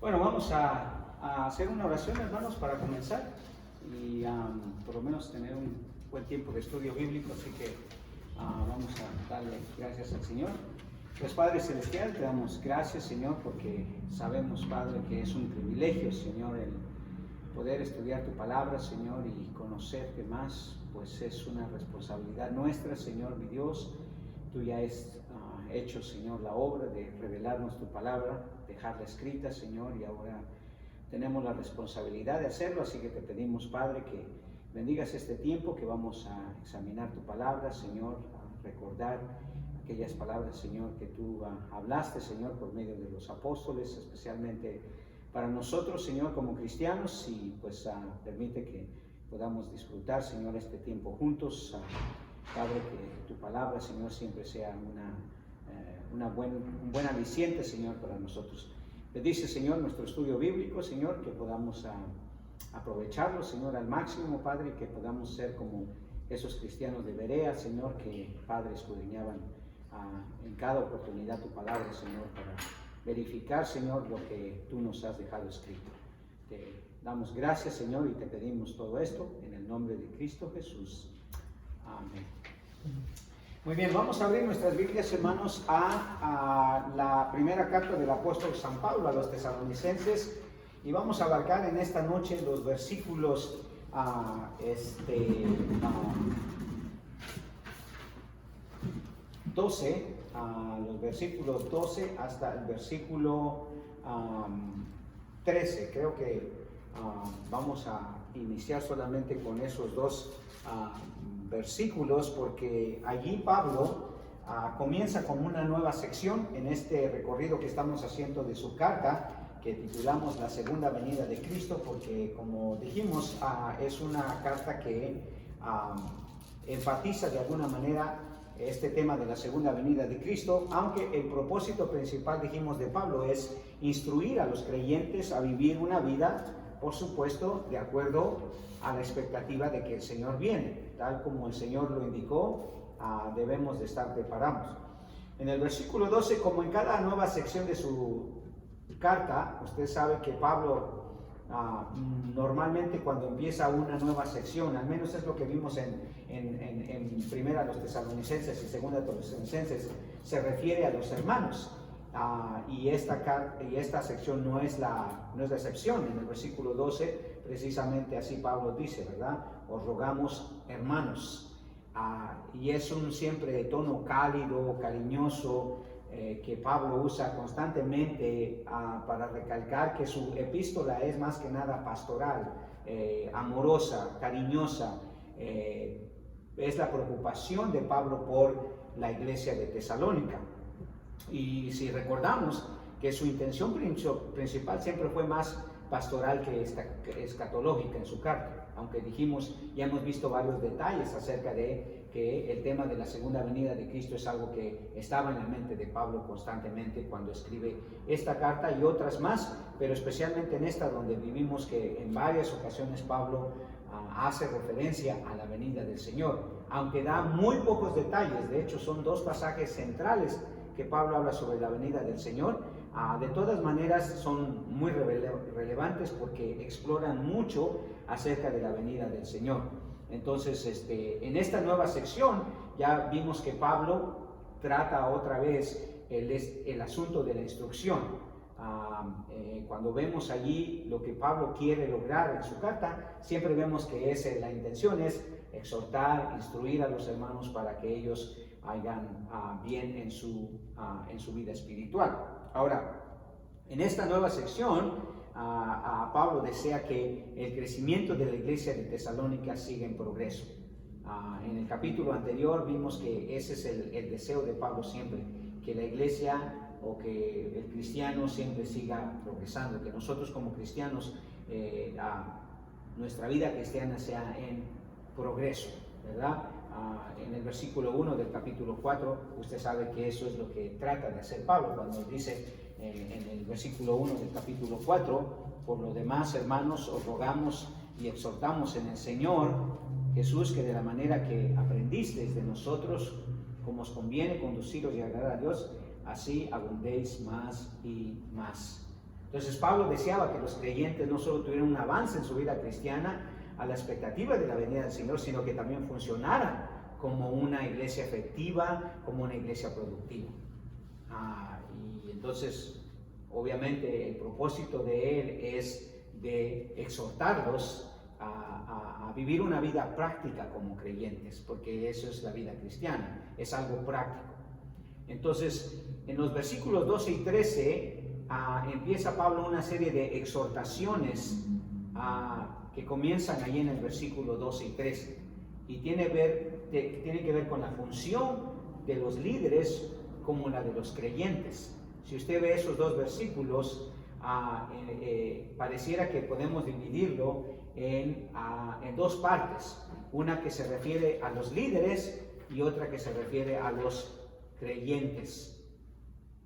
Bueno, vamos a hacer una oración, hermanos, para comenzar y por lo menos tener un buen tiempo de estudio bíblico, así que vamos a darle gracias al Señor. Pues Padre Celestial, te damos gracias, Señor, porque sabemos, Padre, que es un privilegio, Señor, el poder estudiar tu palabra, Señor, y conocerte más, pues es una responsabilidad nuestra, Señor, mi Dios. Tú ya has hecho, Señor, la obra de revelarnos tu palabra, dejarla escrita, Señor, y ahora tenemos la responsabilidad de hacerlo, así que te pedimos, Padre, que bendigas este tiempo que vamos a examinar tu palabra, Señor, a recordar aquellas palabras, Señor, que tú hablaste, Señor, por medio de los apóstoles, especialmente para nosotros, Señor, como cristianos, y pues permite que podamos disfrutar, Señor, este tiempo juntos. Padre, que tu palabra, Señor, siempre sea un buen aliciente, Señor, para nosotros. Bendice, Señor, nuestro estudio bíblico, Señor, que podamos aprovecharlo, Señor, al máximo, Padre, y que podamos ser como esos cristianos de Berea, Señor, que, Padre, escudriñaban en cada oportunidad tu palabra, Señor, para verificar, Señor, lo que tú nos has dejado escrito. Te damos gracias, Señor, y te pedimos todo esto en el nombre de Cristo Jesús. Amén. Muy bien, vamos a abrir nuestras Biblias, hermanos, a la primera carta del apóstol San Pablo a los tesalonicenses, y vamos a abarcar en esta noche los versículos 12, los versículos 12 hasta el versículo 13. Creo que vamos a iniciar solamente con esos dos versículos, porque allí Pablo comienza con una nueva sección en este recorrido que estamos haciendo de su carta, que titulamos La Segunda Venida de Cristo, porque, como dijimos, es una carta que enfatiza de alguna manera este tema de la segunda venida de Cristo, aunque el propósito principal, dijimos, de Pablo es instruir a los creyentes a vivir una vida, por supuesto, de acuerdo a la expectativa de que el Señor viene. Tal como el Señor lo indicó, debemos de estar preparados. En el versículo 12, como en cada nueva sección de su carta, usted sabe que Pablo normalmente cuando empieza una nueva sección, al menos es lo que vimos en primera los tesalonicenses y segunda los tesalonicenses, se refiere a los hermanos. Y esta sección no es la excepción. En el versículo 12, precisamente así Pablo dice, ¿verdad? Os rogamos, hermanos. Y es un siempre tono cálido, cariñoso, que Pablo usa constantemente para recalcar que su epístola es más que nada pastoral, amorosa, cariñosa. Es la preocupación de Pablo por la iglesia de Tesalónica. Y si recordamos que su intención principal siempre fue más pastoral que escatológica en su carta, aunque dijimos, ya hemos visto varios detalles acerca de que el tema de la segunda venida de Cristo es algo que estaba en la mente de Pablo constantemente cuando escribe esta carta y otras más, pero especialmente en esta, donde vivimos que en varias ocasiones Pablo hace referencia a la venida del Señor, aunque da muy pocos detalles. De hecho, son dos pasajes centrales que Pablo habla sobre la venida del Señor. De todas maneras son muy relevantes porque exploran mucho acerca de la venida del Señor. Entonces, en esta nueva sección ya vimos que Pablo trata otra vez el asunto de la instrucción. Cuando vemos allí lo que Pablo quiere lograr en su carta, siempre vemos que la intención es exhortar, instruir a los hermanos para que ellos hagan bien en su vida espiritual. Ahora, en esta nueva sección, Pablo desea que el crecimiento de la iglesia de Tesalónica siga en progreso. En el capítulo anterior vimos que ese es el deseo de Pablo siempre, que la iglesia o que el cristiano siempre siga progresando, que nosotros como cristianos, nuestra vida cristiana sea en progreso, ¿verdad? En el versículo 1 del capítulo 4, usted sabe que eso es lo que trata de hacer Pablo, cuando dice en el versículo 1 del capítulo 4, por lo demás, hermanos, os rogamos y exhortamos en el Señor Jesús, que de la manera que aprendisteis de nosotros, como os conviene conduciros y agradar a Dios, así abundéis más y más. Entonces Pablo deseaba que los creyentes no solo tuvieran un avance en su vida cristiana a la expectativa de la venida del Señor, sino que también funcionaran como una iglesia efectiva, como una iglesia productiva. Y entonces, obviamente, el propósito de él es de exhortarlos a vivir una vida práctica como creyentes, porque eso es la vida cristiana, es algo práctico. Entonces, en los versículos 12 y 13 empieza Pablo una serie de exhortaciones que comienzan ahí en el versículo 12 y 13, y tiene que ver con la función de los líderes como la de los creyentes. Si usted ve esos dos versículos, pareciera que podemos dividirlo en dos partes, una que se refiere a los líderes y otra que se refiere a los creyentes.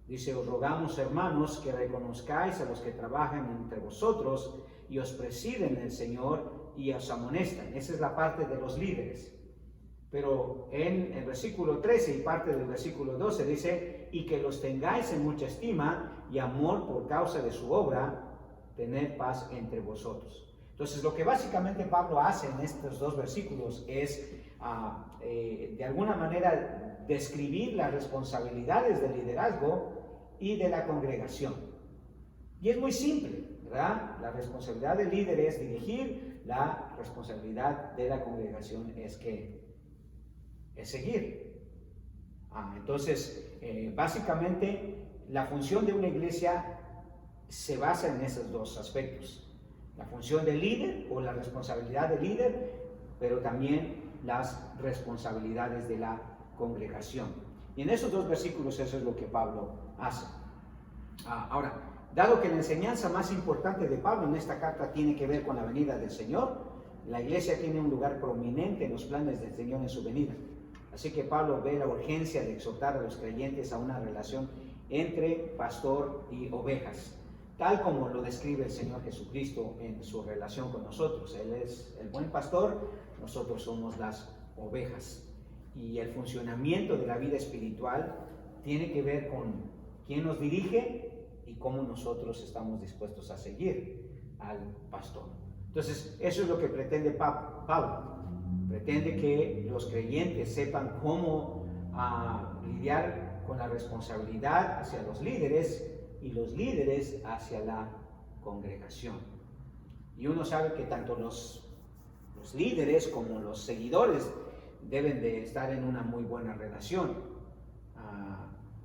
Dice: os rogamos, hermanos, que reconozcáis a los que trabajan entre vosotros y os presiden el Señor y os amonestan. Esa es la parte de los líderes. Pero en el versículo 13 y parte del versículo 12 dice: y que los tengáis en mucha estima y amor por causa de su obra, tened paz entre vosotros. Entonces, lo que básicamente Pablo hace en estos dos versículos es, de alguna manera, describir las responsabilidades del liderazgo y de la congregación. Y es muy simple, ¿verdad? La responsabilidad del líder es dirigir, la responsabilidad de la congregación es seguir. Entonces, básicamente, la función de una iglesia se basa en esos dos aspectos: la función del líder o la responsabilidad del líder, pero también las responsabilidades de la congregación. Y en esos dos versículos eso es lo que Pablo hace. Ahora, dado que la enseñanza más importante de Pablo en esta carta tiene que ver con la venida del Señor, la iglesia tiene un lugar prominente en los planes del Señor en su venida. Así que Pablo ve la urgencia de exhortar a los creyentes a una relación entre pastor y ovejas, tal como lo describe el Señor Jesucristo en su relación con nosotros. Él es el buen pastor, nosotros somos las ovejas. Y el funcionamiento de la vida espiritual tiene que ver con quién nos dirige y cómo nosotros estamos dispuestos a seguir al pastor. Entonces, eso es lo que pretende Pablo. Pretende que los creyentes sepan cómo lidiar con la responsabilidad hacia los líderes y los líderes hacia la congregación. Y uno sabe que tanto los líderes como los seguidores deben de estar en una muy buena relación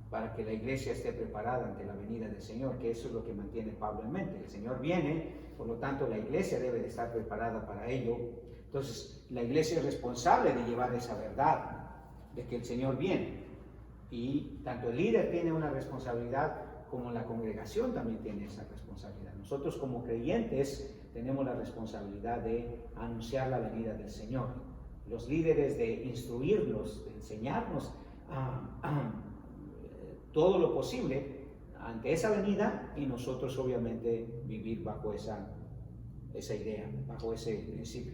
para que la iglesia esté preparada ante la venida del Señor, que eso es lo que mantiene Pablo en mente. El Señor viene, por lo tanto la iglesia debe de estar preparada para ello. Entonces, la iglesia es responsable de llevar esa verdad de que el Señor viene, y tanto el líder tiene una responsabilidad como la congregación también tiene esa responsabilidad. Nosotros como creyentes tenemos la responsabilidad de anunciar la venida del Señor, los líderes de instruirnos, de enseñarnos todo lo posible ante esa venida, y nosotros obviamente vivir bajo esa idea, bajo ese principio.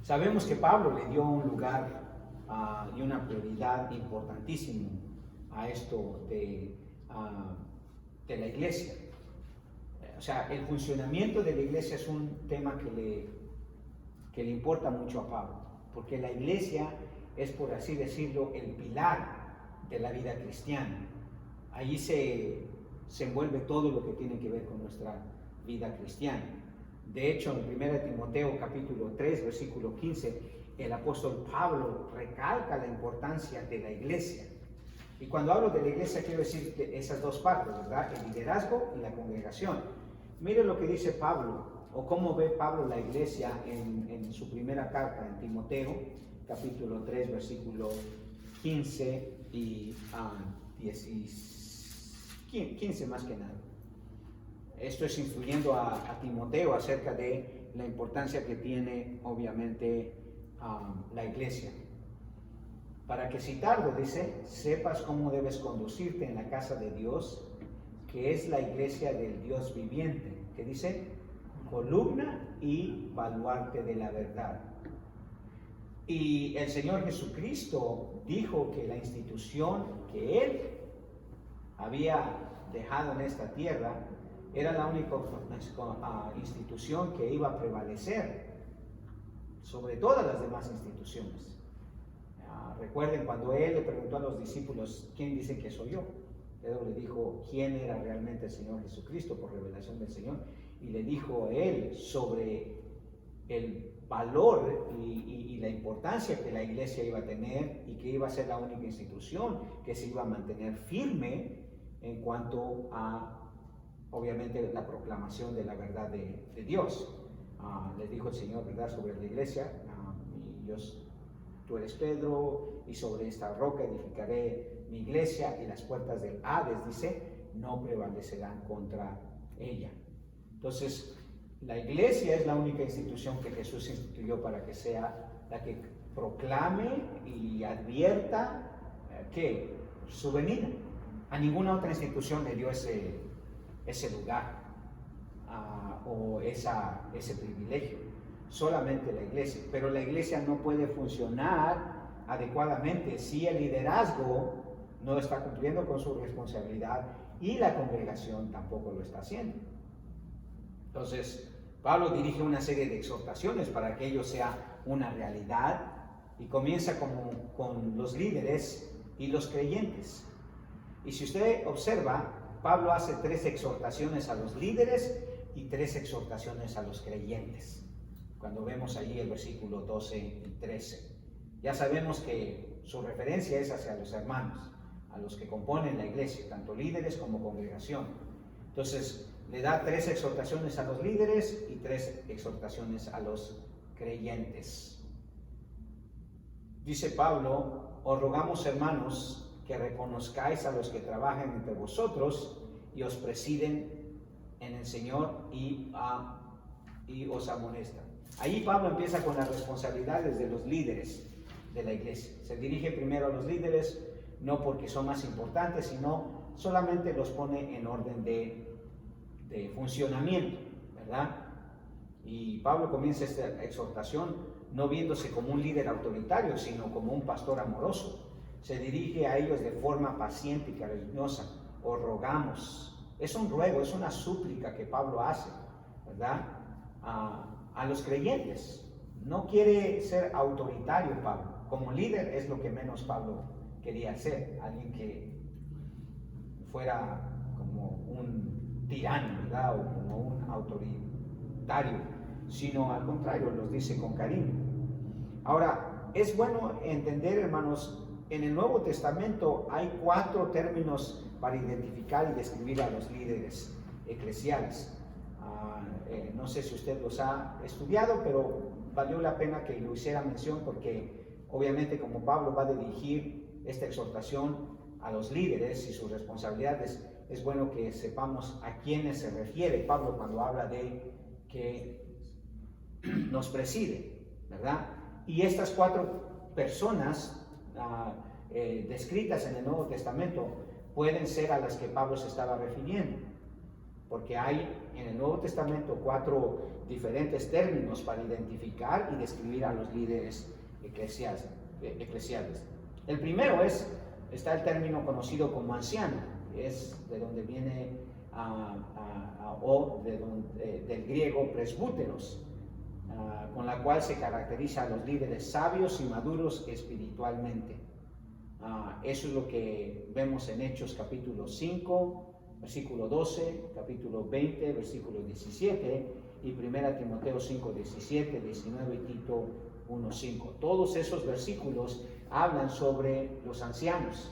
Sabemos que Pablo le dio un lugar y una prioridad importantísimo a esto de la iglesia. O sea, el funcionamiento de la iglesia es un tema que le importa mucho a Pablo, porque la iglesia es, por así decirlo, el pilar de la vida cristiana. Allí se envuelve todo lo que tiene que ver con nuestra vida cristiana. De hecho, en 1 Timoteo capítulo 3, versículo 15, el apóstol Pablo recalca la importancia de la iglesia. Y cuando hablo de la iglesia quiero decir que esas dos partes, ¿verdad? El liderazgo y la congregación. Mire lo que dice Pablo, o cómo ve Pablo la iglesia en su primera carta en Timoteo, capítulo 3, versículo 15 y 15 más que nada. Esto es instruyendo a Timoteo acerca de la importancia que tiene, obviamente, la iglesia. Para que, citarlo, dice: sepas cómo debes conducirte en la casa de Dios, que es la iglesia del Dios viviente, que dice: columna y baluarte de la verdad. Y el Señor Jesucristo dijo que la institución que Él había dejado en esta tierra era la única institución que iba a prevalecer sobre todas las demás instituciones. Recuerden cuando él le preguntó a los discípulos, ¿quién dice que soy yo? Pedro le dijo quién era realmente el Señor Jesucristo por revelación del Señor, y le dijo él sobre el valor y la importancia que la iglesia iba a tener y que iba a ser la única institución que se iba a mantener firme en cuanto a, obviamente, la proclamación de la verdad de Dios. Les dijo el Señor, ¿verdad?, sobre la iglesia, tú eres Pedro, y sobre esta roca edificaré mi iglesia, y las puertas del Hades, dice, no prevalecerán contra ella. Entonces, la iglesia es la única institución que Jesús instituyó para que sea la que proclame y advierta que su venida. A ninguna otra institución le dio ese lugar o ese privilegio, solamente la iglesia. Pero la iglesia no puede funcionar adecuadamente si el liderazgo no está cumpliendo con su responsabilidad y la congregación tampoco lo está haciendo. Entonces, Pablo dirige una serie de exhortaciones para que ello sea una realidad, y comienza con los líderes y los creyentes. Y si usted observa, Pablo hace 3 exhortaciones a los líderes y 3 exhortaciones a los creyentes. Cuando vemos allí el versículo 12 y 13, ya sabemos que su referencia es hacia los hermanos, a los que componen la iglesia, tanto líderes como congregación. Entonces, le da 3 exhortaciones a los líderes y 3 exhortaciones a los creyentes. Dice Pablo, os rogamos, hermanos, que reconozcáis a los que trabajan entre vosotros y os presiden en el Señor y os amonestan. Ahí Pablo empieza con las responsabilidades de los líderes de la iglesia. Se dirige primero a los líderes, no porque son más importantes, sino solamente los pone en orden de funcionamiento, ¿verdad? Y Pablo comienza esta exhortación no viéndose como un líder autoritario, sino como un pastor amoroso. Se dirige a ellos de forma paciente y cariñosa. Os rogamos. Es un ruego, es una súplica que Pablo hace, ¿verdad?, a los creyentes. No quiere ser autoritario Pablo. Como líder es lo que menos Pablo quería ser, alguien que fuera como un tirano, ¿verdad?, o como un autoritario, sino al contrario, los dice con cariño. Ahora, es bueno entender, hermanos, en el Nuevo Testamento hay 4 términos para identificar y describir a los líderes eclesiales. No sé si usted los ha estudiado, pero valió la pena que lo hiciera mención, porque obviamente como Pablo va a dirigir esta exhortación a los líderes y sus responsabilidades, es bueno que sepamos a quiénes se refiere Pablo cuando habla de que nos preside, ¿verdad? Y estas 4 personas descritas en el Nuevo Testamento pueden ser a las que Pablo se estaba refiriendo, porque hay en el Nuevo Testamento 4 diferentes términos para identificar y describir a los líderes eclesiales. El primero está el término conocido como anciano, es de donde viene del griego presbúteros, con la cual se caracteriza a los líderes sabios y maduros espiritualmente. Eso es lo que vemos en Hechos capítulo 5, versículo 12, capítulo 20, versículo 17, y 1 Timoteo 5, 17, 19 y Tito 1, 5. Todos esos versículos hablan sobre los ancianos,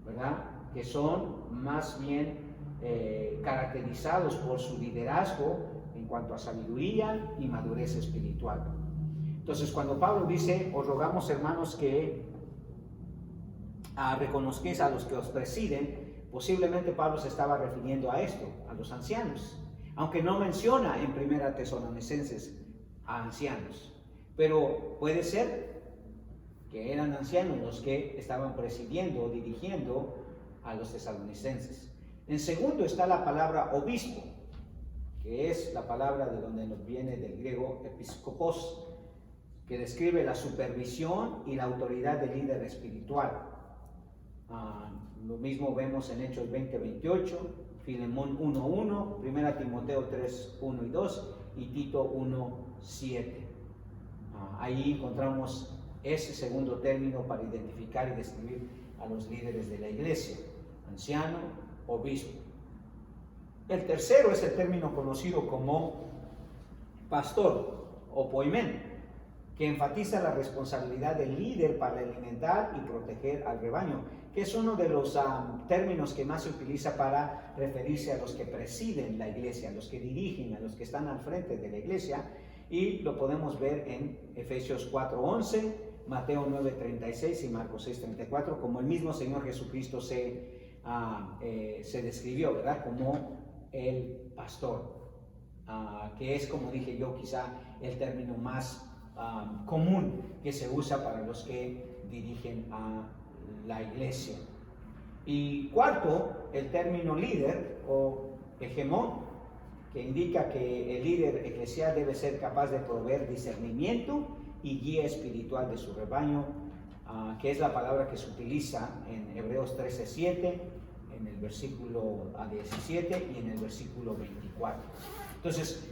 ¿verdad?, que son más bien caracterizados por su liderazgo en cuanto a sabiduría y madurez espiritual. Entonces, cuando Pablo dice, os rogamos, hermanos, que reconozcáis a los que os presiden, posiblemente Pablo se estaba refiriendo a esto, a los ancianos, aunque no menciona en 1 Tesalonicenses a ancianos, pero puede ser que eran ancianos los que estaban presidiendo o dirigiendo a los tesalonicenses. En segundo está la palabra obispo, que es la palabra de donde nos viene del griego episkopos, que describe la supervisión y la autoridad del líder espiritual. Lo mismo vemos en Hechos 20, 28, Filemón 1:1, 1 Timoteo 3:1 y 2 y Tito 1:7. Ahí encontramos ese segundo término para identificar y describir a los líderes de la iglesia: anciano, obispo. El tercero es el término conocido como pastor o poimen, que enfatiza la responsabilidad del líder para alimentar y proteger al rebaño, que es uno de los términos que más se utiliza para referirse a los que presiden la iglesia, a los que dirigen, a los que están al frente de la iglesia, y lo podemos ver en Efesios 4:11, Mateo 9:36 y Marcos 6:34, como el mismo Señor Jesucristo se describió, ¿verdad?, como el pastor, que es, como dije yo, quizá el término más común que se usa para los que dirigen a la iglesia. Y cuarto, el término líder o hegemón, que indica que el líder eclesial debe ser capaz de proveer discernimiento y guía espiritual de su rebaño, que es la palabra que se utiliza en Hebreos 13:7, en el versículo 17 y en el versículo 24. Entonces,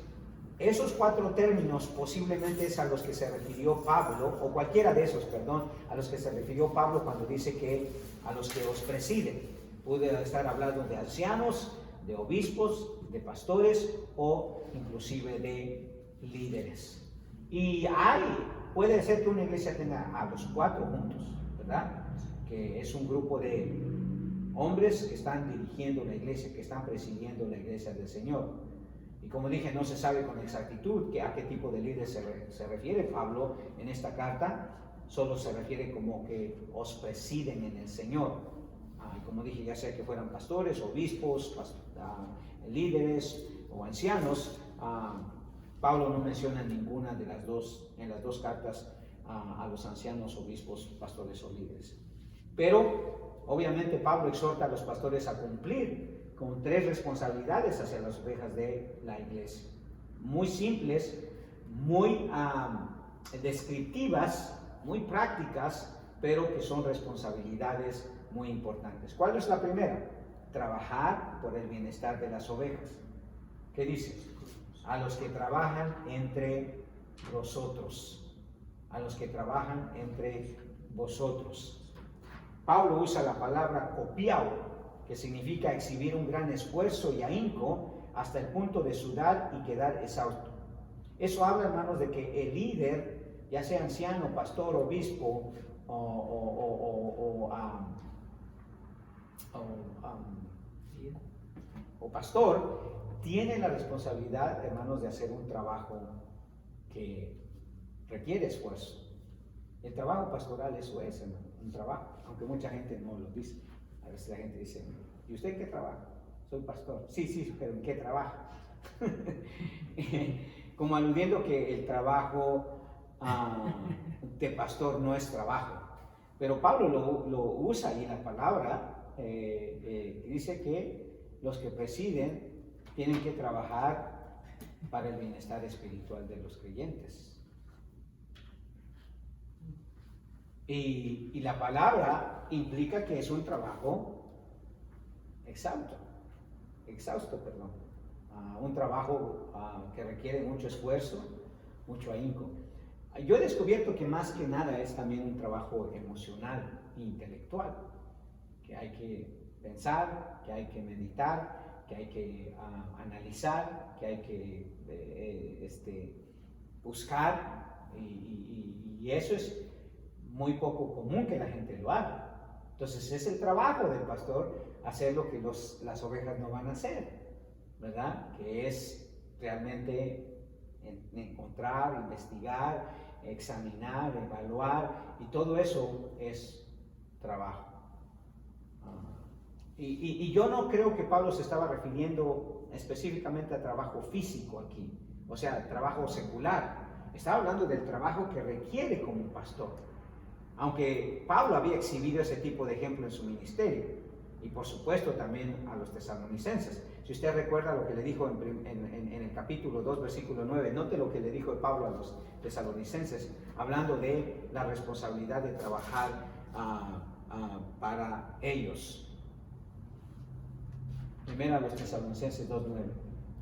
esos cuatro términos posiblemente es a los que se refirió Pablo, o cualquiera de esos, perdón, a los que se refirió Pablo cuando dice que a los que os presiden. Puede estar hablando de ancianos, de obispos, de pastores o inclusive de líderes. Y puede ser que una iglesia tenga a los cuatro juntos, ¿verdad? Que es un grupo de hombres que están dirigiendo la iglesia, que están presidiendo la iglesia del Señor. Y como dije, no se sabe con exactitud a qué tipo de líder se refiere Pablo en esta carta. Solo se refiere como que os presiden en el Señor. Y como dije, ya sea que fueran pastores, obispos, líderes o ancianos, Pablo no menciona ninguna de las dos, en las dos cartas, a los ancianos, obispos, pastores o líderes. Pero obviamente Pablo exhorta a los pastores a cumplir con tres responsabilidades hacia las ovejas de la iglesia, muy simples, muy descriptivas, muy prácticas, pero que son responsabilidades muy importantes. ¿Cuál es la primera? Trabajar por el bienestar de las ovejas. ¿Qué dice? A los que trabajan entre vosotros. A los que trabajan entre vosotros. Pablo usa la palabra copiao, que significa exhibir un gran esfuerzo y ahínco hasta el punto de sudar y quedar exhausto. Eso habla, hermanos, de que el líder, ya sea anciano, pastor, obispo o pastor, tiene la responsabilidad, hermanos, de hacer un trabajo que requiere esfuerzo. El trabajo pastoral eso es, hermano, un trabajo, aunque mucha gente no lo dice. A veces la gente dice, ¿y usted en qué trabaja? Soy pastor. Sí, pero ¿en qué trabaja? Como aludiendo que el trabajo de pastor no es trabajo. Pero Pablo lo usa ahí en la palabra, dice que los que presiden tienen que trabajar para el bienestar espiritual de los creyentes. Y la palabra implica que es un trabajo exhausto, un trabajo que requiere mucho esfuerzo, mucho ahínco. Yo he descubierto que más que nada es también un trabajo emocional e intelectual, que hay que pensar, que hay que meditar, que hay que analizar, que hay que buscar, y eso es muy poco común que la gente lo haga. Entonces es el trabajo del pastor hacer lo que las ovejas no van a hacer, ¿verdad? Que es realmente encontrar, investigar, examinar, evaluar, y todo eso es trabajo. Y yo no creo que Pablo se estaba refiriendo específicamente a trabajo físico aquí, o sea, trabajo secular. Estaba hablando del trabajo que requiere como un pastor. Aunque Pablo había exhibido ese tipo de ejemplo en su ministerio, y por supuesto también a los tesalonicenses. Si usted recuerda lo que le dijo en el capítulo 2, versículo 9, note lo que le dijo Pablo a los tesalonicenses, hablando de la responsabilidad de trabajar para ellos. Primero a los Tesalonicenses 2:9.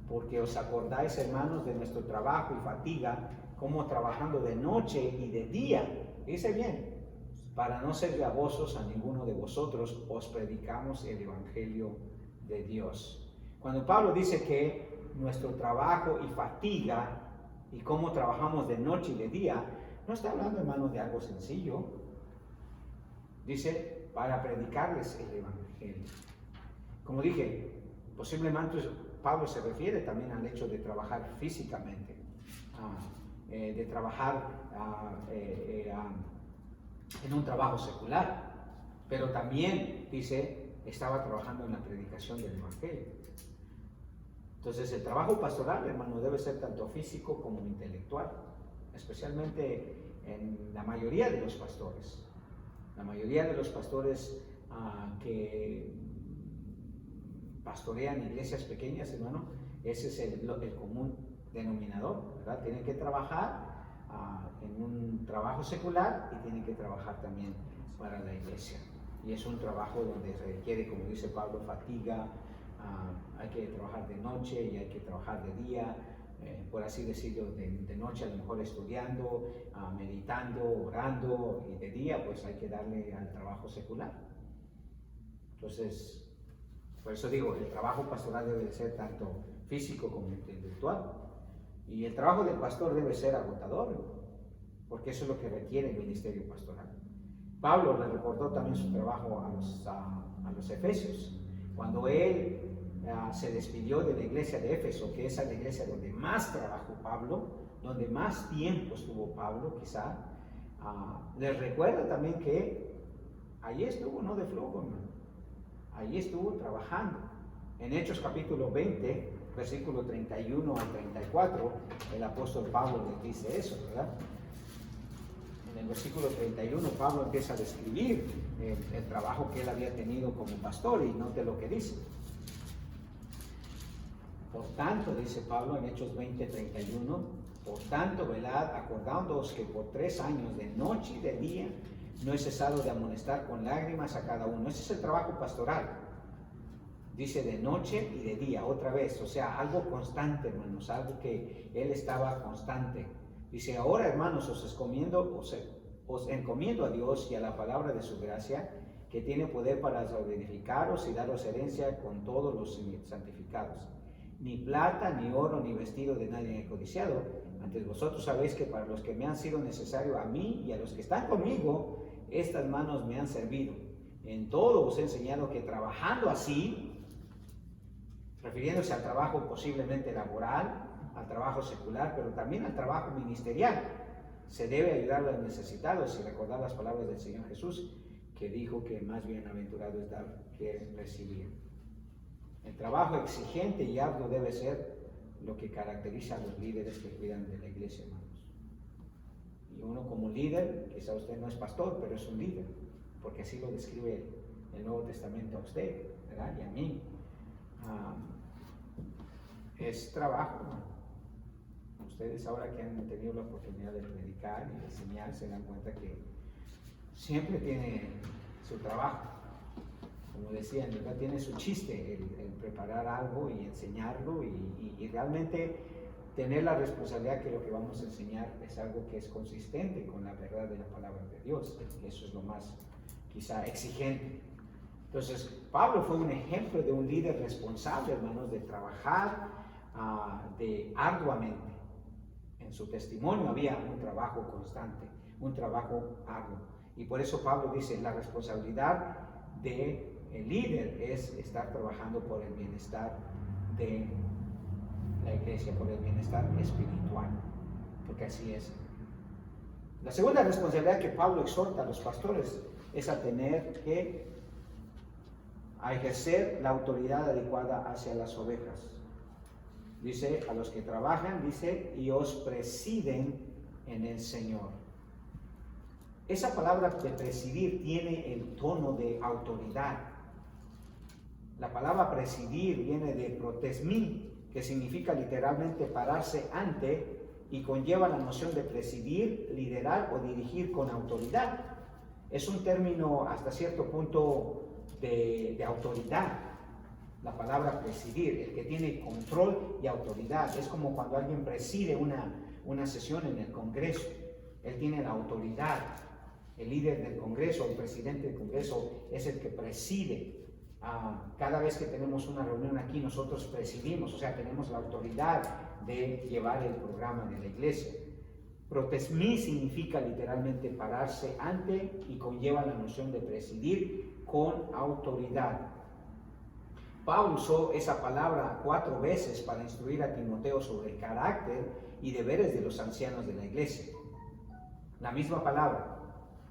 Porque os acordáis, hermanos, de nuestro trabajo y fatiga, como trabajando de noche y de día, dice bien, para no ser gravosos a ninguno de vosotros, os predicamos el Evangelio de Dios. Cuando Pablo dice que nuestro trabajo y fatiga, y cómo trabajamos de noche y de día, no está hablando, hermanos, de algo sencillo. Dice, para predicarles el Evangelio. Como dije, posiblemente Pablo se refiere también al hecho de trabajar físicamente, de trabajar en un trabajo secular, pero también, dice, estaba trabajando en la predicación del Evangelio. Entonces el trabajo pastoral, hermano, debe ser tanto físico como intelectual, especialmente en la mayoría de los pastores. La mayoría de los pastores que pastorean iglesias pequeñas, hermano, ese es el común denominador, ¿verdad? Tienen que trabajar en un trabajo secular y tienen que trabajar también para la iglesia. Y es un trabajo donde se requiere, como dice Pablo, fatiga, hay que trabajar de noche y hay que trabajar de día, por así decirlo, de noche a lo mejor estudiando, meditando, orando, y de día pues hay que darle al trabajo secular. Entonces, por eso digo, el trabajo pastoral debe de ser tanto físico como intelectual. Y el trabajo del pastor debe ser agotador, porque eso es lo que requiere el ministerio pastoral. Pablo le recordó también su trabajo a los efesios. Cuando él se despidió de la iglesia de Éfeso, que es la iglesia donde más trabajó Pablo, donde más tiempo estuvo Pablo, quizá, les recuerda también que allí estuvo, no de flojo, hermano. Allí estuvo trabajando. En Hechos capítulo 20, versículo 31 al 34, el apóstol Pablo les dice eso, ¿verdad? En el versículo 31 Pablo empieza a describir el trabajo que él había tenido como pastor, y note lo que dice. Por tanto, dice Pablo en Hechos 20:31, por tanto, velad, acordándoos que por 3 años, de noche y de día, no he cesado de amonestar con lágrimas a cada uno. Ese es el trabajo pastoral. Dice de noche y de día, otra vez, o sea, algo constante, hermanos, algo que él estaba constante. Dice, ahora, hermanos, os encomiendo a Dios y a la palabra de su gracia, que tiene poder para edificaros y daros herencia con todos los santificados. Ni plata, ni oro, ni vestido de nadie he codiciado. Antes vosotros sabéis que para los que me han sido necesario a mí y a los que están conmigo, estas manos me han servido. En todo os he enseñado que trabajando así, refiriéndose al trabajo posiblemente laboral, al trabajo secular, pero también al trabajo ministerial, se debe ayudar a los necesitados y recordar las palabras del Señor Jesús, que dijo que más bienaventurado es dar que recibir. El trabajo exigente y arduo debe ser lo que caracteriza a los líderes que cuidan de la iglesia, hermanos. Y uno como líder, quizá usted no es pastor, pero es un líder, porque así lo describe el Nuevo Testamento a usted, ¿verdad? Y a mí. Es trabajo, hermano. Ustedes ahora que han tenido la oportunidad de predicar y de enseñar, se dan cuenta que siempre tiene su trabajo. Como decía, en verdad tiene su chiste el preparar algo y enseñarlo y realmente tener la responsabilidad que lo que vamos a enseñar es algo que es consistente con la verdad de la palabra de Dios. Eso es lo más quizá exigente. Entonces, Pablo fue un ejemplo de un líder responsable, hermanos, de trabajar arduamente. En su testimonio había un trabajo constante, un trabajo arduo. Y por eso Pablo dice, la responsabilidad del líder es estar trabajando por el bienestar de la iglesia, por el bienestar espiritual, porque así es. La segunda responsabilidad que Pablo exhorta a los pastores es a ejercer la autoridad adecuada hacia las ovejas. Dice, a los que trabajan, dice, y os presiden en el Señor. Esa palabra de presidir tiene el tono de autoridad. La palabra presidir viene de protesmí, que significa literalmente pararse ante, y conlleva la noción de presidir, liderar o dirigir con autoridad. Es un término hasta cierto punto de autoridad. La palabra presidir, el que tiene control y autoridad. Es como cuando alguien preside una sesión en el Congreso. Él tiene la autoridad. El líder del Congreso, el presidente del Congreso, es el que preside. Cada vez que tenemos una reunión aquí, nosotros presidimos, o sea, tenemos la autoridad de llevar el programa de la iglesia. Protesmí significa literalmente pararse ante y conlleva la noción de presidir con autoridad. Pablo usó esa palabra 4 veces para instruir a Timoteo sobre el carácter y deberes de los ancianos de la iglesia. La misma palabra,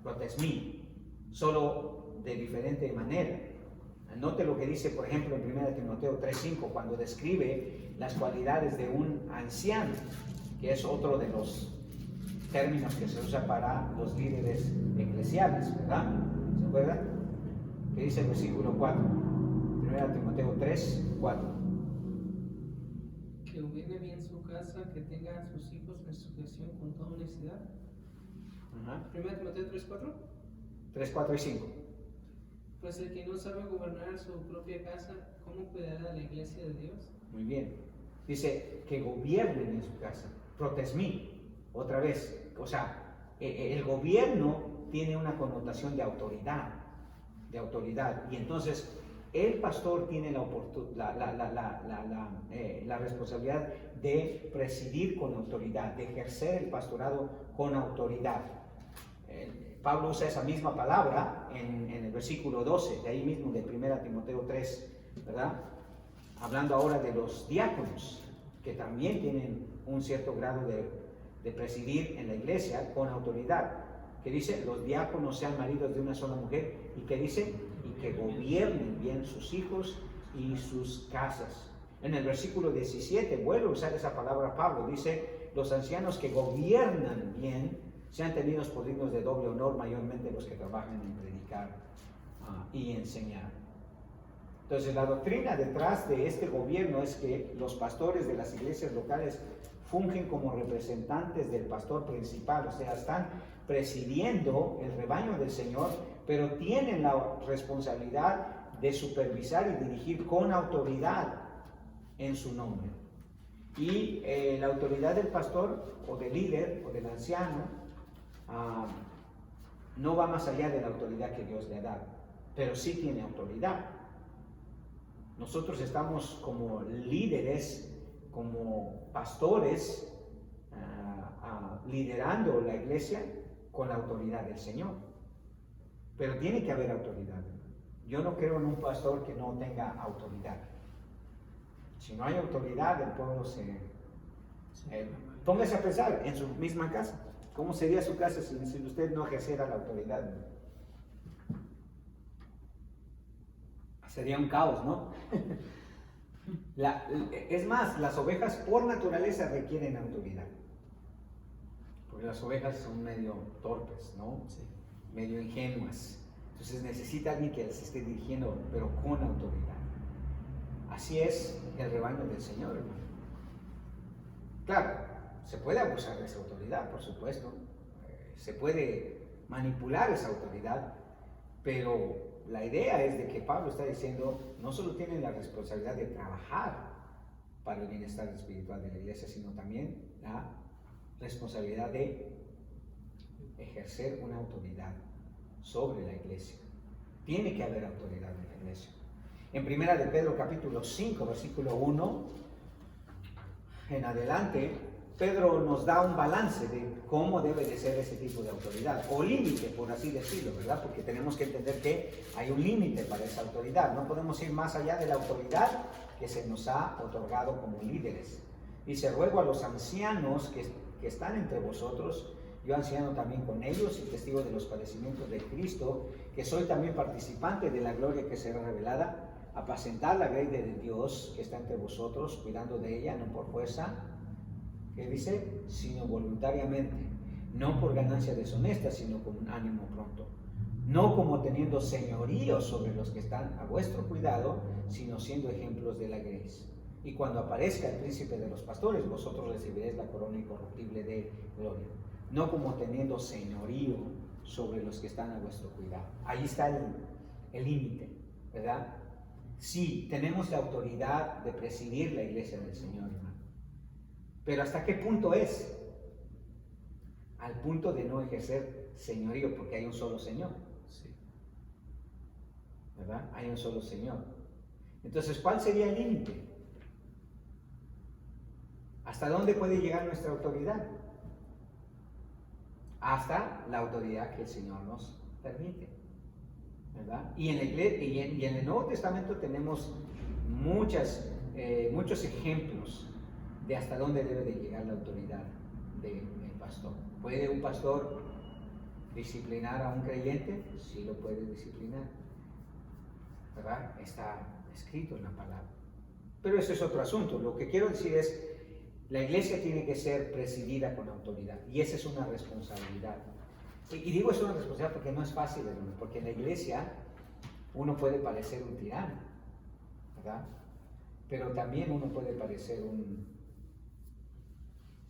protesmí, solo de diferente manera. Note lo que dice, por ejemplo, en 1 Timoteo 3:5, cuando describe las cualidades de un anciano, que es otro de los términos que se usa para los líderes eclesiales, ¿verdad? ¿Se acuerdan? ¿Qué dice el versículo 4? 1 Timoteo 3:4. Que gobierne bien su casa, que tenga a sus hijos en sujeción con toda honestidad. 1 Timoteo 3:4. 3, 4 y 5. Pues el que no sabe gobernar su propia casa, ¿cómo cuidará de la iglesia de Dios? Muy bien. Dice que gobiernen en su casa. Protesmí, otra vez. O sea, el gobierno tiene una connotación de autoridad. Y entonces, el pastor tiene la responsabilidad de presidir con autoridad, de ejercer el pastorado con autoridad. Pablo usa esa misma palabra en el versículo 12, de ahí mismo de 1 Timoteo 3, ¿verdad? Hablando ahora de los diáconos, que también tienen un cierto grado de presidir en la iglesia con autoridad. Que dice, los diáconos sean maridos de una sola mujer, y que dice, y que gobiernen bien sus hijos y sus casas. En el versículo 17, vuelve a usar esa palabra Pablo, dice, los ancianos que gobiernan bien, sean tenidos por dignos de doble honor, mayormente los que trabajan en predicar y enseñar. Entonces, la doctrina detrás de este gobierno es que los pastores de las iglesias locales fungen como representantes del pastor principal, o sea, están presidiendo el rebaño del Señor, pero tienen la responsabilidad de supervisar y dirigir con autoridad en su nombre. Y la autoridad del pastor o del líder o del anciano no va más allá de la autoridad que Dios le ha dado, pero sí tiene autoridad. Nosotros estamos como líderes, como pastores, liderando la iglesia con la autoridad del Señor. Pero tiene que haber autoridad. Yo no creo en un pastor que no tenga autoridad. Si no hay autoridad, el pueblo póngase a pensar en su misma casa. ¿Cómo sería su casa si usted no ejerciera la autoridad? Sería un caos, ¿no? Es más, las ovejas por naturaleza requieren autoridad. Porque las ovejas son medio torpes, ¿no? Sí. Medio ingenuas. Entonces necesita alguien que las esté dirigiendo, pero con autoridad. Así es el rebaño del Señor, hermano. Claro, se puede abusar de esa autoridad, por supuesto. Se puede manipular esa autoridad, pero la idea es de que Pablo está diciendo, no solo tienen la responsabilidad de trabajar para el bienestar espiritual de la iglesia, sino también la responsabilidad de ejercer una autoridad sobre la iglesia. Tiene que haber autoridad en la iglesia. En 1 de Pedro capítulo 5, versículo 1 en adelante, Pedro nos da un balance de cómo debe de ser ese tipo de autoridad, o límite, por así decirlo, ¿verdad? Porque tenemos que entender que hay un límite para esa autoridad. No podemos ir más allá de la autoridad que se nos ha otorgado como líderes. Dice, ruego a los ancianos que están entre vosotros, yo anciano también con ellos y testigo de los padecimientos de Cristo, que soy también participante de la gloria que será revelada, apacentar la grey de Dios que está entre vosotros, cuidando de ella, no por fuerza, que dice, sino voluntariamente, no por ganancia deshonesta, sino con un ánimo pronto, no como teniendo señorío sobre los que están a vuestro cuidado, sino siendo ejemplos de la grey. Y cuando aparezca el príncipe de los pastores, vosotros recibiréis la corona incorruptible de gloria, no como teniendo señorío sobre los que están a vuestro cuidado. Ahí está el límite, ¿verdad? Sí, tenemos la autoridad de presidir la iglesia del Señor, hermano. Pero ¿hasta qué punto es? Al punto de no ejercer señorío, porque hay un solo Señor. Sí. ¿Verdad? Hay un solo Señor. Entonces, ¿cuál sería el límite? ¿Hasta dónde puede llegar nuestra autoridad? Hasta la autoridad que el Señor nos permite, ¿verdad? Y en el Nuevo Testamento tenemos muchos ejemplos de hasta dónde debe de llegar la autoridad del pastor. ¿Puede un pastor disciplinar a un creyente? Sí lo puede disciplinar, ¿verdad? Está escrito en la palabra. Pero ese es otro asunto. Lo que quiero decir es, la iglesia tiene que ser presidida con autoridad, y esa es una responsabilidad. Y digo es una responsabilidad porque no es fácil, hermano, porque en la iglesia uno puede parecer un tirano, ¿verdad? Pero también uno puede parecer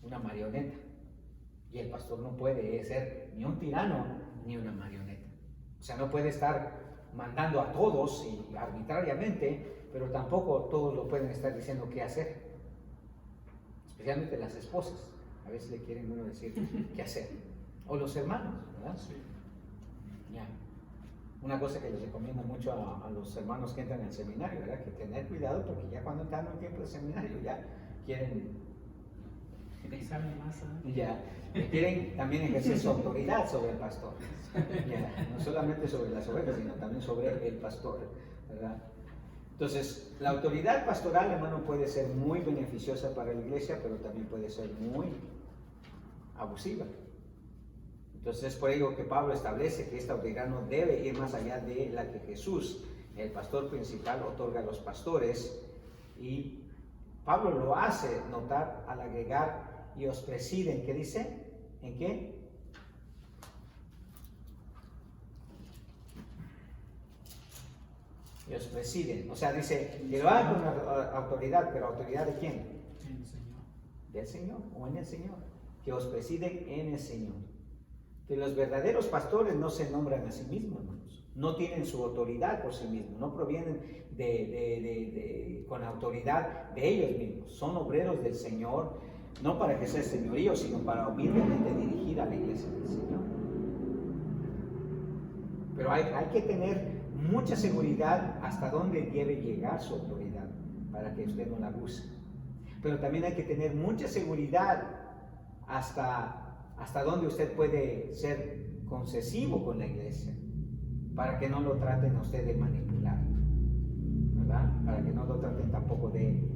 una marioneta, y el pastor no puede ser ni un tirano ni una marioneta. O sea, no puede estar mandando a todos y arbitrariamente, pero tampoco todos lo pueden estar diciendo qué hacer. Especialmente las esposas, a veces le quieren uno decir qué hacer, o los hermanos, ¿verdad? Sí. Ya. Una cosa que les recomiendo mucho a los hermanos que entran al seminario, ¿verdad? Que tener cuidado, porque ya cuando entran en un tiempo de seminario ya quieren quieren también ejercer su autoridad sobre el pastor, ya, no solamente sobre las ovejas, sino también sobre el pastor, ¿verdad? Entonces, la autoridad pastoral, hermano, puede ser muy beneficiosa para la iglesia, pero también puede ser muy abusiva. Entonces, es por ello que Pablo establece que esta autoridad no debe ir más allá de la que Jesús, el pastor principal, otorga a los pastores. Y Pablo lo hace notar al agregar: y os presiden. ¿Qué dice? ¿En qué? Y os presiden. O sea, dice que lo hagan con autoridad, pero ¿autoridad de quién? En el Señor. Del Señor o en el Señor. Que os presiden en el Señor. Que los verdaderos pastores no se nombran a sí mismos, hermanos. No tienen su autoridad por sí mismos. No provienen con autoridad de ellos mismos. Son obreros del Señor, no para que sea señorío, sino para humildemente dirigir a la iglesia del Señor. Pero hay que tener mucha seguridad hasta dónde debe llegar su autoridad para que usted no la abuse. Pero también hay que tener mucha seguridad hasta dónde usted puede ser concesivo con la iglesia, para que no lo traten a usted de manipular, ¿verdad? Para que no lo traten tampoco de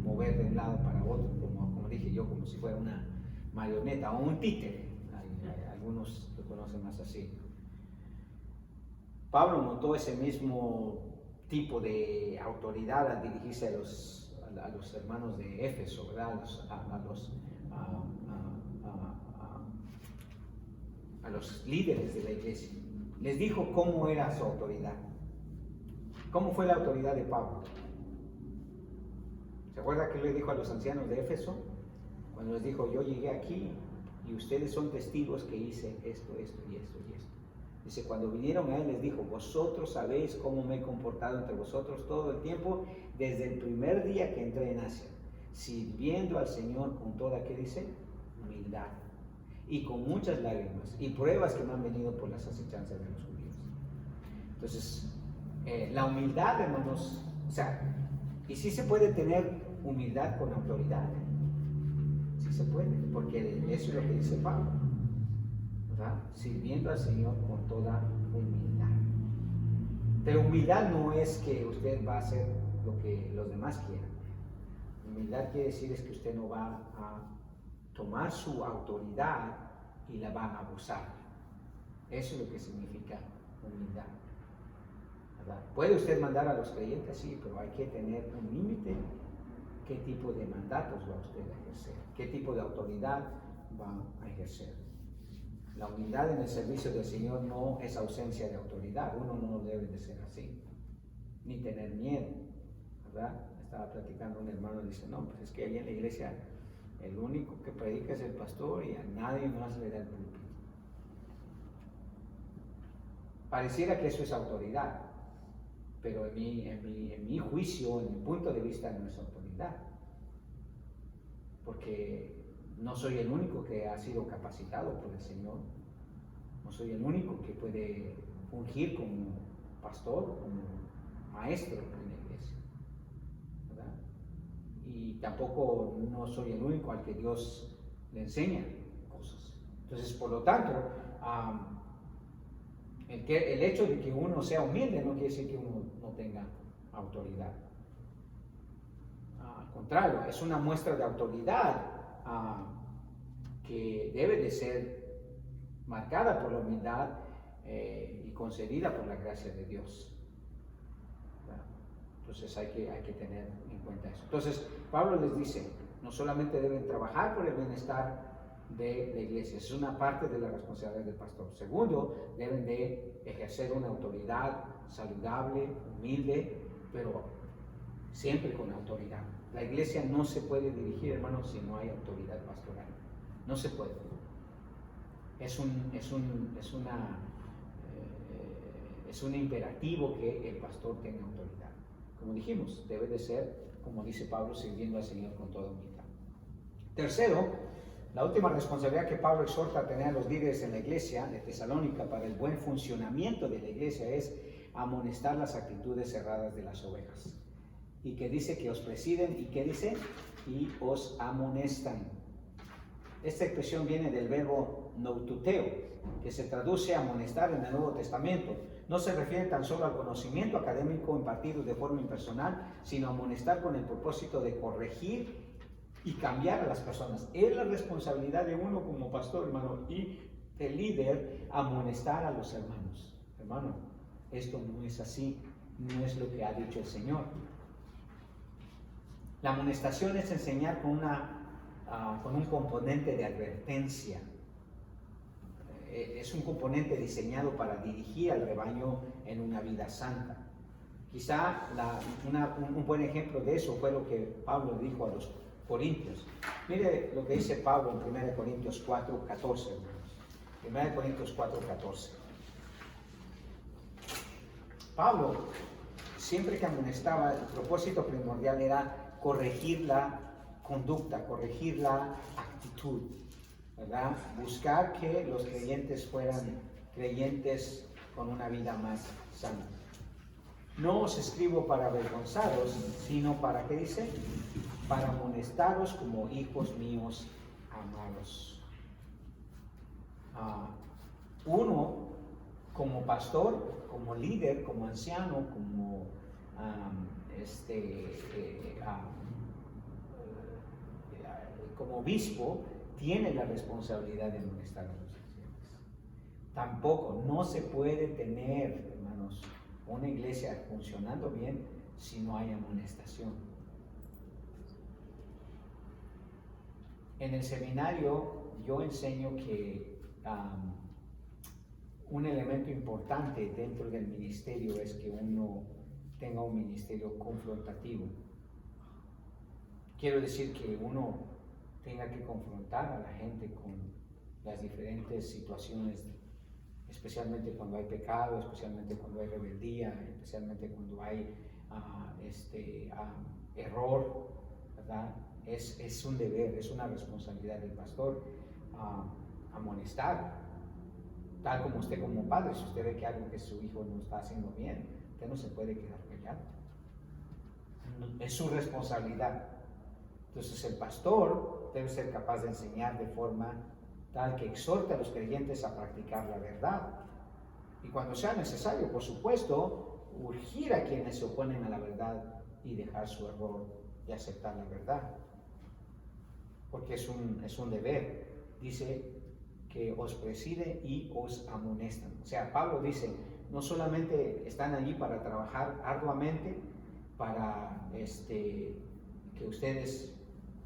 mover de un lado para otro, como dije yo, como si fuera una marioneta o un títere. Algunos lo conocen más así. Pablo notó ese mismo tipo de autoridad al dirigirse a los hermanos de Éfeso, ¿verdad? A los líderes de la iglesia. Les dijo cómo era su autoridad. ¿Cómo fue la autoridad de Pablo? ¿Se acuerda que le dijo a los ancianos de Éfeso? Cuando les dijo: yo llegué aquí y ustedes son testigos que hice esto, esto y esto y esto. Dice: cuando vinieron a él les dijo: vosotros sabéis cómo me he comportado entre vosotros todo el tiempo, desde el primer día que entré en Asia, sirviendo al Señor con toda, ¿qué dice? Humildad, y con muchas lágrimas y pruebas que me han venido por las asechanzas de los judíos. Entonces, la humildad, hermanos, o sea, y sí se puede tener humildad con autoridad, sí se puede, porque eso es lo que dice Pablo, ¿verdad? Sirviendo al Señor con toda humildad. Pero humildad no es que usted va a hacer lo que los demás quieran. Humildad quiere decir es que usted no va a tomar su autoridad y la va a abusar. Eso es lo que significa humildad, ¿verdad? Puede usted mandar a los creyentes, sí, pero hay que tener un límite. ¿Qué tipo de mandatos va usted a ejercer? ¿Qué tipo de autoridad va a ejercer? La humildad en el servicio del Señor no es ausencia de autoridad. Uno no debe de ser así, ni tener miedo, ¿verdad? Estaba platicando un hermano y dice: no, pues es que ahí en la iglesia el único que predica es el pastor y a nadie más le da el púlpito. Pareciera que eso es autoridad, pero en mi juicio, en mi punto de vista, no es autoridad. Porque no soy el único que ha sido capacitado por el Señor. No soy el único que puede fungir como pastor, como maestro en la iglesia, ¿verdad? Y tampoco no soy el único al que Dios le enseña cosas. Entonces, por lo tanto, el hecho de que uno sea humilde no quiere decir que uno no tenga autoridad. Al contrario, es una muestra de autoridad que debe de ser marcada por la humildad y concedida por la gracia de Dios. Entonces hay que tener en cuenta eso. Entonces Pablo les dice, no solamente deben trabajar por el bienestar de la iglesia, es una parte de la responsabilidad del pastor. Segundo, deben de ejercer una autoridad saludable, humilde, pero siempre con autoridad. La iglesia no se puede dirigir, hermanos, si no hay autoridad pastoral. No se puede. Es un imperativo que el pastor tenga autoridad. Como dijimos, debe de ser, como dice Pablo, sirviendo al Señor con toda humildad. Tercero, la última responsabilidad que Pablo exhorta a tener a los líderes en la iglesia de Tesalónica para el buen funcionamiento de la iglesia es amonestar las actitudes cerradas de las ovejas. Y que dice que os presiden, y que dice, y os amonestan. Esta expresión viene del verbo noututeo, que se traduce a amonestar en el Nuevo Testamento. No se refiere tan solo al conocimiento académico impartido de forma impersonal, sino a amonestar con el propósito de corregir y cambiar a las personas. Es la responsabilidad de uno como pastor, hermano, y el líder, amonestar a los hermanos. Hermano, esto no es así, no es lo que ha dicho el Señor. La amonestación es enseñar con un componente de advertencia. Es un componente diseñado para dirigir al rebaño en una vida santa. Quizá un buen ejemplo de eso fue lo que Pablo dijo a los Corintios. Mire lo que dice Pablo en 1 Corintios 4:14, hermanos. 1 Corintios 4:14. Pablo, siempre que amonestaba, el propósito primordial era corregir la conducta, corregir la actitud, ¿verdad? Buscar que los creyentes fueran creyentes con una vida más sana. No os escribo para avergonzaros, sino para, ¿qué dice? Para amonestaros como hijos míos amados. Uno, como pastor, como líder, como anciano, como obispo, tiene la responsabilidad de amonestar a los creyentes. Tampoco, no se puede tener, hermanos, una iglesia funcionando bien si no hay amonestación. En el seminario yo enseño que un elemento importante dentro del ministerio es que uno tenga un ministerio confrontativo. Quiero decir que uno tenga que confrontar a la gente con las diferentes situaciones, especialmente cuando hay pecado, especialmente cuando hay rebeldía, especialmente cuando hay error, ¿verdad? Es un deber, es una responsabilidad del pastor amonestar, tal como usted como padre. Si usted ve que algo que su hijo no está haciendo bien, usted no se puede quedar callado. Es su responsabilidad. Entonces el pastor debe ser capaz de enseñar de forma tal que exhorte a los creyentes a practicar la verdad. Y cuando sea necesario, por supuesto, urgir a quienes se oponen a la verdad y dejar su error y aceptar la verdad. Porque es un deber. Dice que os preside y os amonestan. O sea, Pablo dice, no solamente están allí para trabajar arduamente, para que ustedes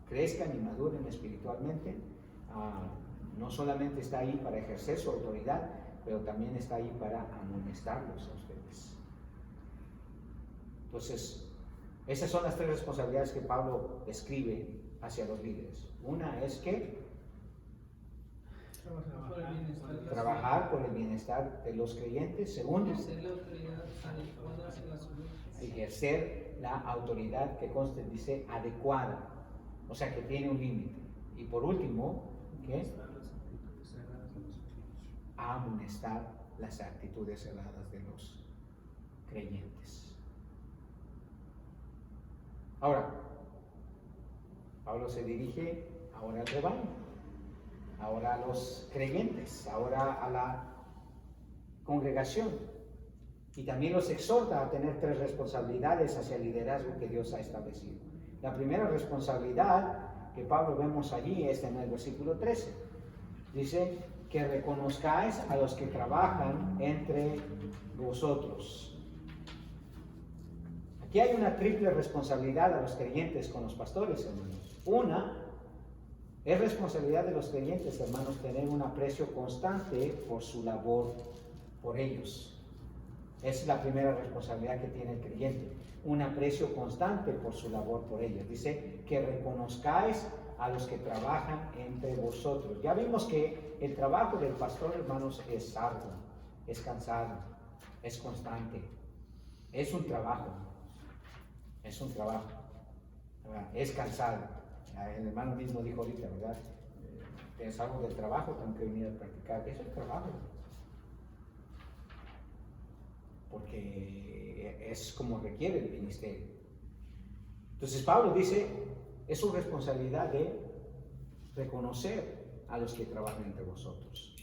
crezcan y maduren espiritualmente, no solamente está ahí para ejercer su autoridad, pero también está ahí para amonestarlos a ustedes. Entonces, esas son las tres responsabilidades que Pablo describe hacia los líderes. Una es que Trabajar por el bienestar de los Trabajar por el bienestar de los creyentes. Segundo, ejercer la autoridad adecuada en las iglesias. ejercer la autoridad que conste, dice, adecuada, o sea que tiene un límite. Y por último, ¿qué? Amonestar las actitudes erradas de los creyentes. Ahora, Pablo se dirige ahora al rebaño, ahora a los creyentes, ahora a la congregación, y también los exhorta a tener 3 responsabilidades hacia el liderazgo que Dios ha establecido. La primera responsabilidad que Pablo vemos allí está en el versículo 13. Dice que reconozcáis a los que trabajan entre vosotros. Aquí hay una triple responsabilidad a los creyentes con los pastores, hermanos. Una, es responsabilidad de los creyentes, hermanos, tener un aprecio constante por su labor por ellos. Esa es la primera responsabilidad que tiene el creyente, un aprecio constante por su labor por ellos. Dice que reconozcáis a los que trabajan entre vosotros. Ya vimos que el trabajo del pastor, hermanos, es arduo, es cansado, es constante, es un trabajo, ¿verdad? Es cansado. El hermano mismo dijo ahorita, ¿verdad? Es algo del trabajo, tengo que venir a practicar. Eso es trabajo, porque es como requiere el ministerio. Entonces Pablo dice, es su responsabilidad de reconocer a los que trabajan entre vosotros.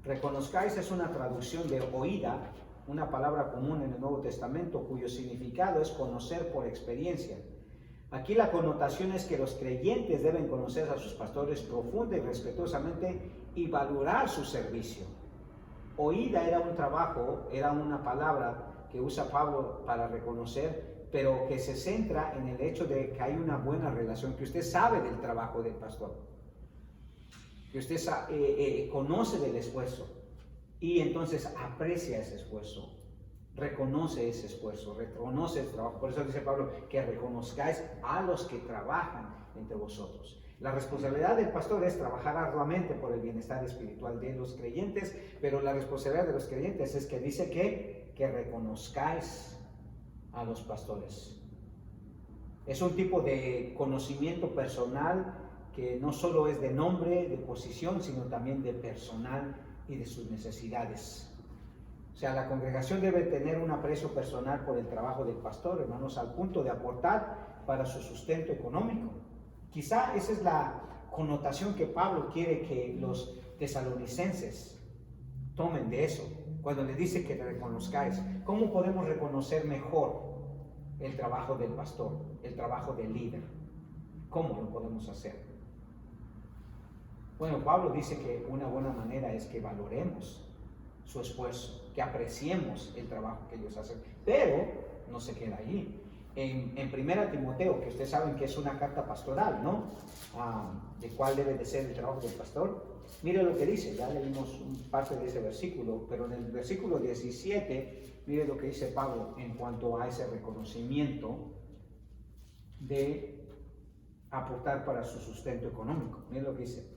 Reconozcáis es una traducción de oída, una palabra común en el Nuevo Testamento cuyo significado es conocer por experiencia. Aquí la connotación es que los creyentes deben conocer a sus pastores profunda y respetuosamente y valorar su servicio. Oída era un trabajo, era una palabra que usa Pablo para reconocer, pero que se centra en el hecho de que hay una buena relación, que usted sabe del trabajo del pastor, que usted conoce del esfuerzo y entonces aprecia ese esfuerzo, reconoce ese esfuerzo, reconoce el trabajo. Por eso dice Pablo que reconozcáis a los que trabajan entre vosotros. La responsabilidad del pastor es trabajar arduamente por el bienestar espiritual de los creyentes, pero la responsabilidad de los creyentes es que dice que reconozcáis a los pastores. Es un tipo de conocimiento personal que no solo es de nombre, de posición, sino también de personal y de sus necesidades. O sea, la congregación debe tener un aprecio personal por el trabajo del pastor, hermanos, al punto de aportar para su sustento económico. Quizá esa es la connotación que Pablo quiere que los tesalonicenses tomen de eso, cuando le dice que reconozcáis. ¿Cómo podemos reconocer mejor el trabajo del pastor, el trabajo del líder? ¿Cómo lo podemos hacer? Bueno, Pablo dice que una buena manera es que valoremos su esfuerzo, que apreciemos el trabajo que ellos hacen, pero no se queda allí. En 1 Timoteo, que ustedes saben que es una carta pastoral, ¿no? De cuál debe de ser el trabajo del pastor. Mire lo que dice, ya leímos parte de ese versículo, pero en el versículo 17, mire lo que dice Pablo en cuanto a ese reconocimiento de aportar para su sustento económico. Mire lo que dice.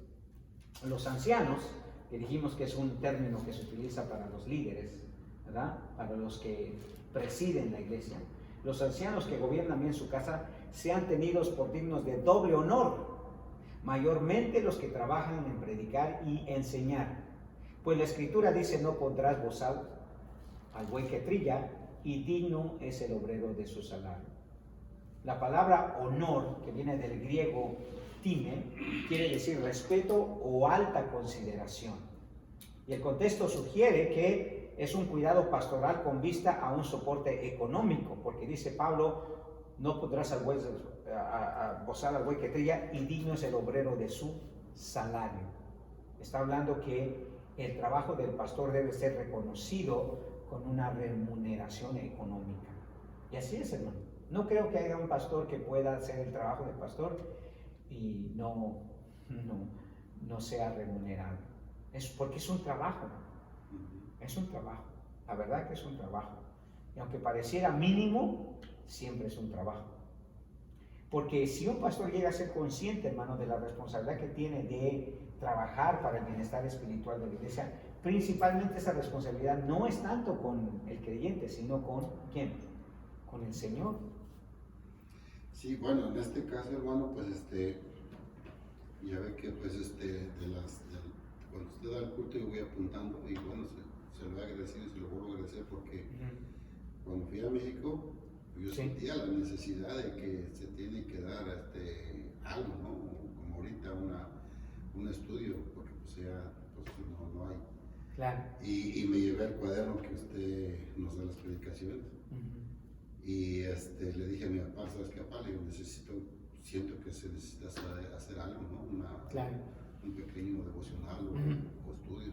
Los ancianos, que dijimos que es un término que se utiliza para los líderes, ¿verdad? Para los que presiden la iglesia. Los ancianos que gobiernan bien su casa sean tenidos por dignos de doble honor, mayormente los que trabajan en predicar y enseñar. Pues la Escritura dice, no pondrás bozal al buey que trilla, y digno es el obrero de su salario. La palabra honor, que viene del griego time, quiere decir respeto o alta consideración. Y el contexto sugiere que es un cuidado pastoral con vista a un soporte económico, porque dice Pablo, no pondrás bozal al buey que trilla, y digno es el obrero de su salario. Está hablando que el trabajo del pastor debe ser reconocido con una remuneración económica. Y así es, hermano. No creo que haya un pastor que pueda hacer el trabajo del pastor y no sea remunerado. Es porque es un trabajo. Es un trabajo. La verdad que es un trabajo. Y aunque pareciera mínimo, siempre es un trabajo. Porque si un pastor llega a ser consciente, hermano, de la responsabilidad que tiene de trabajar para el bienestar espiritual de la iglesia, principalmente esa responsabilidad no es tanto con el creyente, sino con ¿quién? Con el Señor. Sí, bueno, en este caso, hermano, pues ya ve que pues cuando usted da el culto yo voy apuntando y bueno, se lo he agradecido y se lo vuelvo a agradecer porque cuando fui a México yo sentía la necesidad de que se tiene que dar algo, ¿no? Como ahorita un estudio, porque pues ya pues, no hay. Claro. Y me llevé el cuaderno que usted nos da las predicaciones. Y le dije a mi papá, ¿sabes qué, papá? Le digo, siento que se necesita hacer algo, ¿no? Claro. Un pequeño devocional o estudio.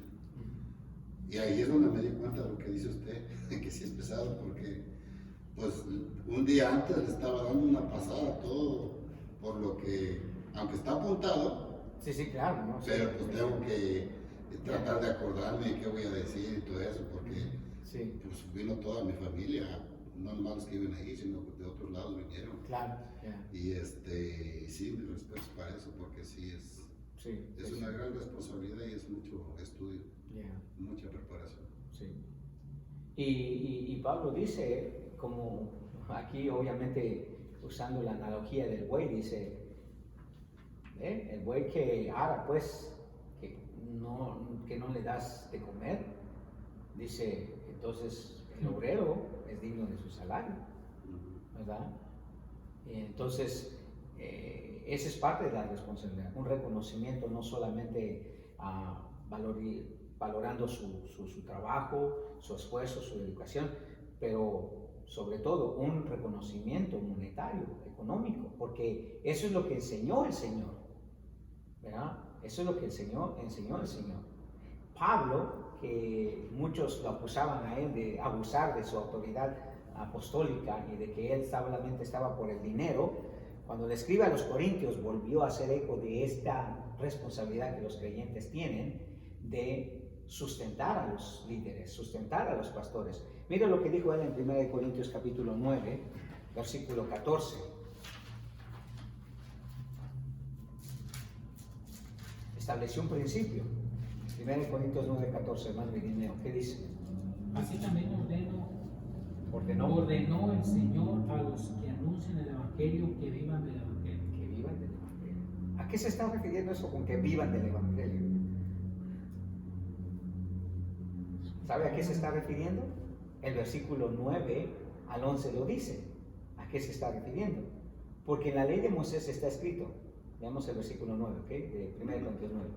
Y ahí es donde me di cuenta de lo que dice usted, que sí es pesado, porque pues un día antes le estaba dando una pasada a todo, por lo que, aunque está apuntado, sí, claro, ¿no? Pero pues tengo que tratar de acordarme de qué voy a decir y todo eso, porque pues vino toda mi familia, no nomás los que viven ahí, sino de otros lados vinieron. Claro. Y sí, mis respetos para eso, porque sí es una gran responsabilidad y es mucho estudio, mucha preparación. Sí. Y Pablo dice, como aquí obviamente usando la analogía del buey, dice, el buey que ara, pues, que no le das de comer, dice, entonces el obrero es digno de su salario, ¿verdad? Y entonces, esa es parte de la responsabilidad, un reconocimiento no solamente valorando su trabajo, su esfuerzo, su educación, pero sobre todo un reconocimiento monetario, económico, porque eso es lo que enseñó el Señor, ¿verdad? Eso es lo que enseñó el Señor. Pablo, que muchos lo acusaban a él de abusar de su autoridad apostólica y de que él solamente estaba por el dinero, cuando le escribe a los Corintios volvió a hacer eco de esta responsabilidad que los creyentes tienen de sustentar a los líderes, sustentar a los pastores. Mira lo que dijo él en 1 Corintios capítulo 9, versículo 14. Estableció un principio. 1 Corintios 9, 14, hermano Virineo, ¿qué dice? Así también ordenó el Señor a los que anuncian el Evangelio que vivan del Evangelio. Que vivan del Evangelio. ¿A qué se está refiriendo eso con que vivan del Evangelio? ¿Sabe a qué se está refiriendo? El versículo 9 al 11 lo dice. ¿A qué se está refiriendo? Porque en la ley de Moisés está escrito, veamos el versículo 9, ¿ok? De 1 Corintios 9.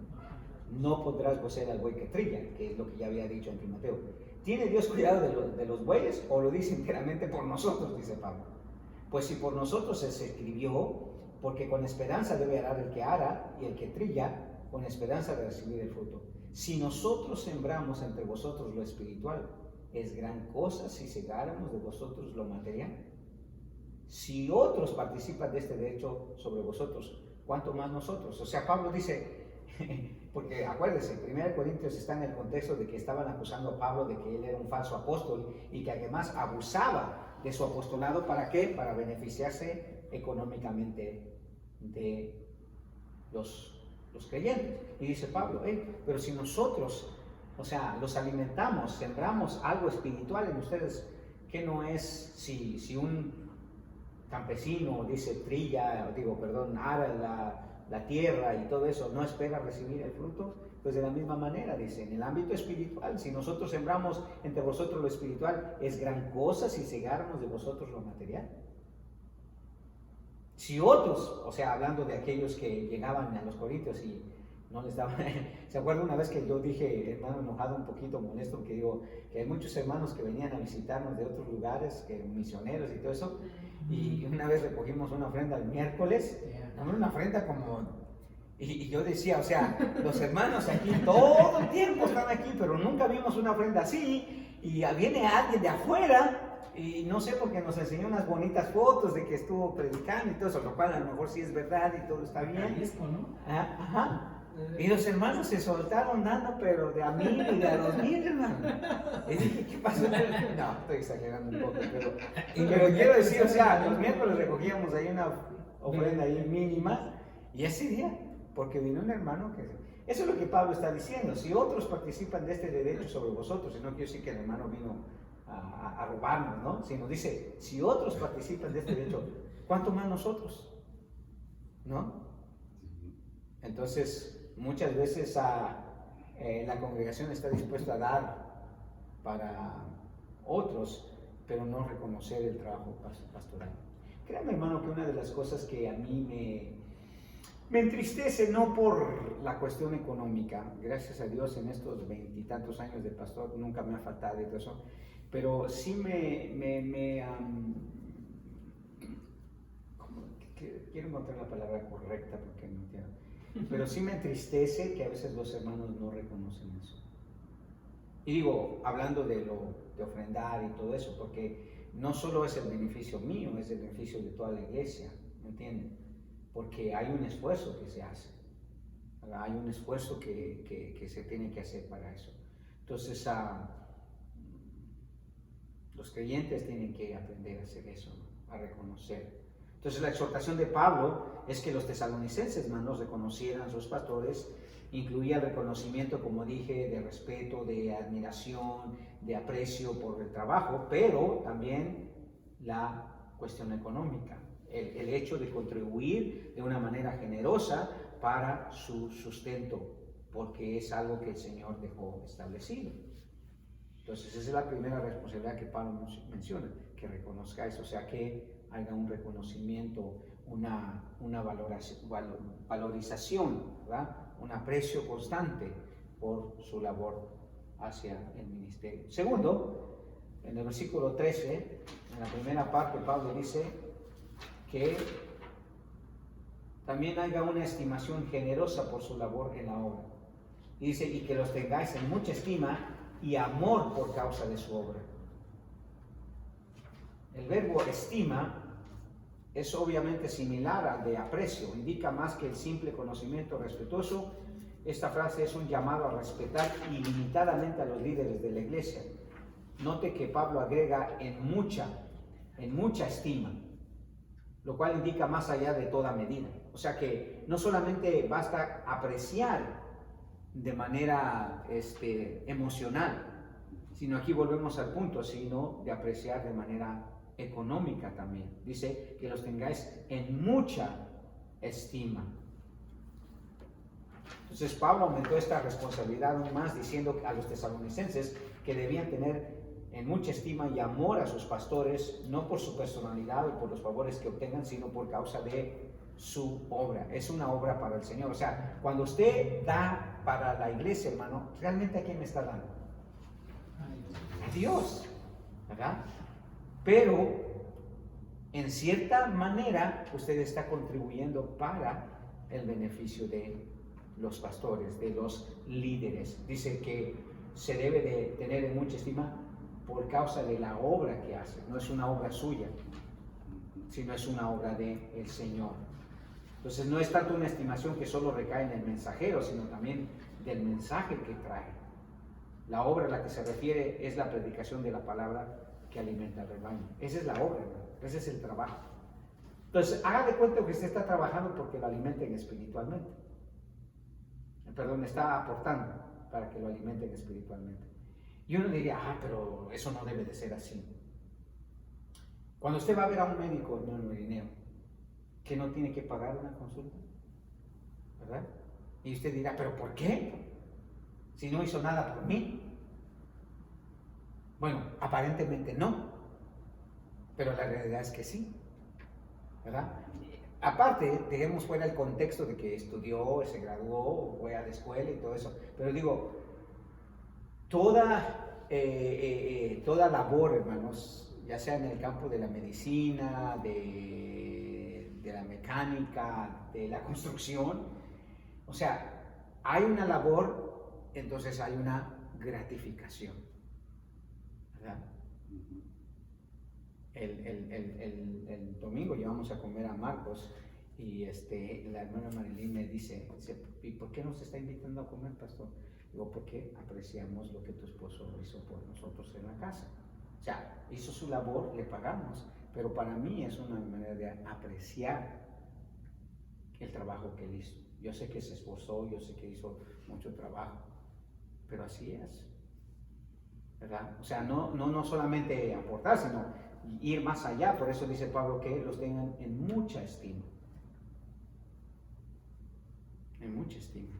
No podrás poseer al buey que trilla, que es lo que ya había dicho en Timoteo. ¿Tiene Dios cuidado de los bueyes o lo dice enteramente por nosotros? Dice Pablo. Pues si por nosotros se escribió, porque con esperanza debe arar el que ara y el que trilla, con esperanza de recibir el fruto. Si nosotros sembramos entre vosotros lo espiritual, es gran cosa si segáramos de vosotros lo material. Si otros participan de este derecho sobre vosotros, ¿cuánto más nosotros? O sea, Pablo dice, porque acuérdense, 1 Corintios está en el contexto de que estaban acusando a Pablo de que él era un falso apóstol y que además abusaba de su apostolado. ¿Para qué? Para beneficiarse económicamente de los creyentes. Y dice Pablo, pero si nosotros, o sea, los alimentamos, sembramos algo espiritual en ustedes, ¿qué no es si un campesino dice ara la tierra y todo eso, no espera recibir el fruto? Pues de la misma manera, dice, en el ámbito espiritual, si nosotros sembramos entre vosotros lo espiritual, es gran cosa si segáramos de vosotros lo material. Si otros, o sea, hablando de aquellos que llegaban a los Corintios y no les daban, ¿se acuerdan una vez que yo dije, hermano enojado, un poquito molesto, que digo que hay muchos hermanos que venían a visitarnos de otros lugares, que misioneros y todo eso, y una vez recogimos una ofrenda el miércoles, una ofrenda como, y yo decía, o sea, los hermanos aquí todo el tiempo están aquí, pero nunca vimos una ofrenda así, y viene alguien de afuera, y no sé, porque nos enseñó unas bonitas fotos de que estuvo predicando y todo eso, lo cual a lo mejor sí es verdad y todo está bien. Ajá. Y los hermanos se soltaron dando, pero de a 1,000 y de a 2,000, hermano. Y dije, ¿qué pasó? No, estoy exagerando un poco, pero quiero decir, o sea, los miércoles recogíamos ahí ofrenda ahí mínima, y ese día, porque vino un hermano que... Eso es lo que Pablo está diciendo. Si otros participan de este derecho sobre vosotros, y no quiero decir que el hermano vino a robarnos, ¿no? Sino dice, si otros participan de este derecho, ¿cuánto más nosotros? ¿No? Entonces, muchas veces la congregación está dispuesta a dar para otros, pero no reconocer el trabajo pastoral. Créame, hermano, que una de las cosas que a mí me entristece, no por la cuestión económica, gracias a Dios en estos 20 y tantos años de pastor nunca me ha faltado y todo eso, pero sí quiero encontrar la palabra correcta porque no entiendo, pero sí me entristece que a veces los hermanos no reconocen eso. Y digo, hablando de ofrendar y todo eso, porque no solo es el beneficio mío, es el beneficio de toda la iglesia, ¿me entienden? Porque hay un esfuerzo que se hace, ¿verdad? Hay un esfuerzo que se tiene que hacer para eso. Entonces, los creyentes tienen que aprender a hacer eso, ¿no? A reconocer. Entonces, la exhortación de Pablo es que los tesalonicenses, hermanos, reconocieran a sus pastores. Incluía el reconocimiento, como dije, de respeto, de admiración, de aprecio por el trabajo, pero también la cuestión económica, el hecho de contribuir de una manera generosa para su sustento, porque es algo que el Señor dejó establecido. Entonces, esa es la primera responsabilidad que Pablo nos menciona, que reconozcáis, o sea, que haya un reconocimiento, una valorización, ¿verdad? Un aprecio constante por su labor hacia el ministerio. Segundo, en el versículo 13, en la primera parte, Pablo dice que también haya una estimación generosa por su labor en la obra. Y dice, y que los tengáis en mucha estima y amor por causa de su obra. El verbo estima es obviamente similar al de aprecio, indica más que el simple conocimiento respetuoso. Esta frase es un llamado a respetar ilimitadamente a los líderes de la iglesia. Note que Pablo agrega en mucha estima, lo cual indica más allá de toda medida. O sea que no solamente basta apreciar de manera emocional, sino aquí volvemos al punto, sino de apreciar de manera económica también. Dice que los tengáis en mucha estima. Entonces Pablo aumentó esta responsabilidad aún más, diciendo a los tesalonicenses que debían tener en mucha estima y amor a sus pastores, no por su personalidad o por los favores que obtengan, sino por causa de su obra. Es una obra para el Señor. O sea, cuando usted da para la iglesia, hermano, ¿realmente a quién me está dando? A Dios, ¿verdad? Pero en cierta manera usted está contribuyendo para el beneficio de los pastores, de los líderes. Dice que se debe de tener en mucha estima por causa de la obra que hace. No es una obra suya, sino es una obra del Señor. Entonces no es tanto una estimación que solo recae en el mensajero, sino también del mensaje que trae. La obra a la que se refiere es la predicación de la palabra que alimenta el rebaño. Esa es la obra, ¿no? Ese es el trabajo. Entonces, haga de cuenta que usted está trabajando porque lo alimenten espiritualmente. Perdón, está aportando para que lo alimenten espiritualmente. Y uno diría, pero eso no debe de ser así. Cuando usted va a ver a un médico, hermano Irineo, que no tiene que pagar una consulta, ¿verdad? Y usted dirá, ¿pero por qué? Si no hizo nada por mí. Bueno, aparentemente no, pero la realidad es que sí, ¿verdad? Aparte, dejemos fuera el contexto de que estudió, se graduó, fue a la escuela y todo eso, pero digo, toda labor, hermanos, ya sea en el campo de la medicina, de la mecánica, de la construcción, o sea, hay una labor, entonces hay una gratificación, ¿verdad? El domingo llevamos a comer a Marcos y la hermana Marilyn me dice, ¿y por qué nos está invitando a comer, pastor? Digo, porque apreciamos lo que tu esposo hizo por nosotros en la casa. O sea, hizo su labor, le pagamos, pero para mí es una manera de apreciar el trabajo que él hizo. Yo sé que se esforzó, yo sé que hizo mucho trabajo, pero así es, ¿verdad? O sea, no solamente aportar, sino ir más allá. Por eso dice Pablo que los tengan en mucha estima. En mucha estima.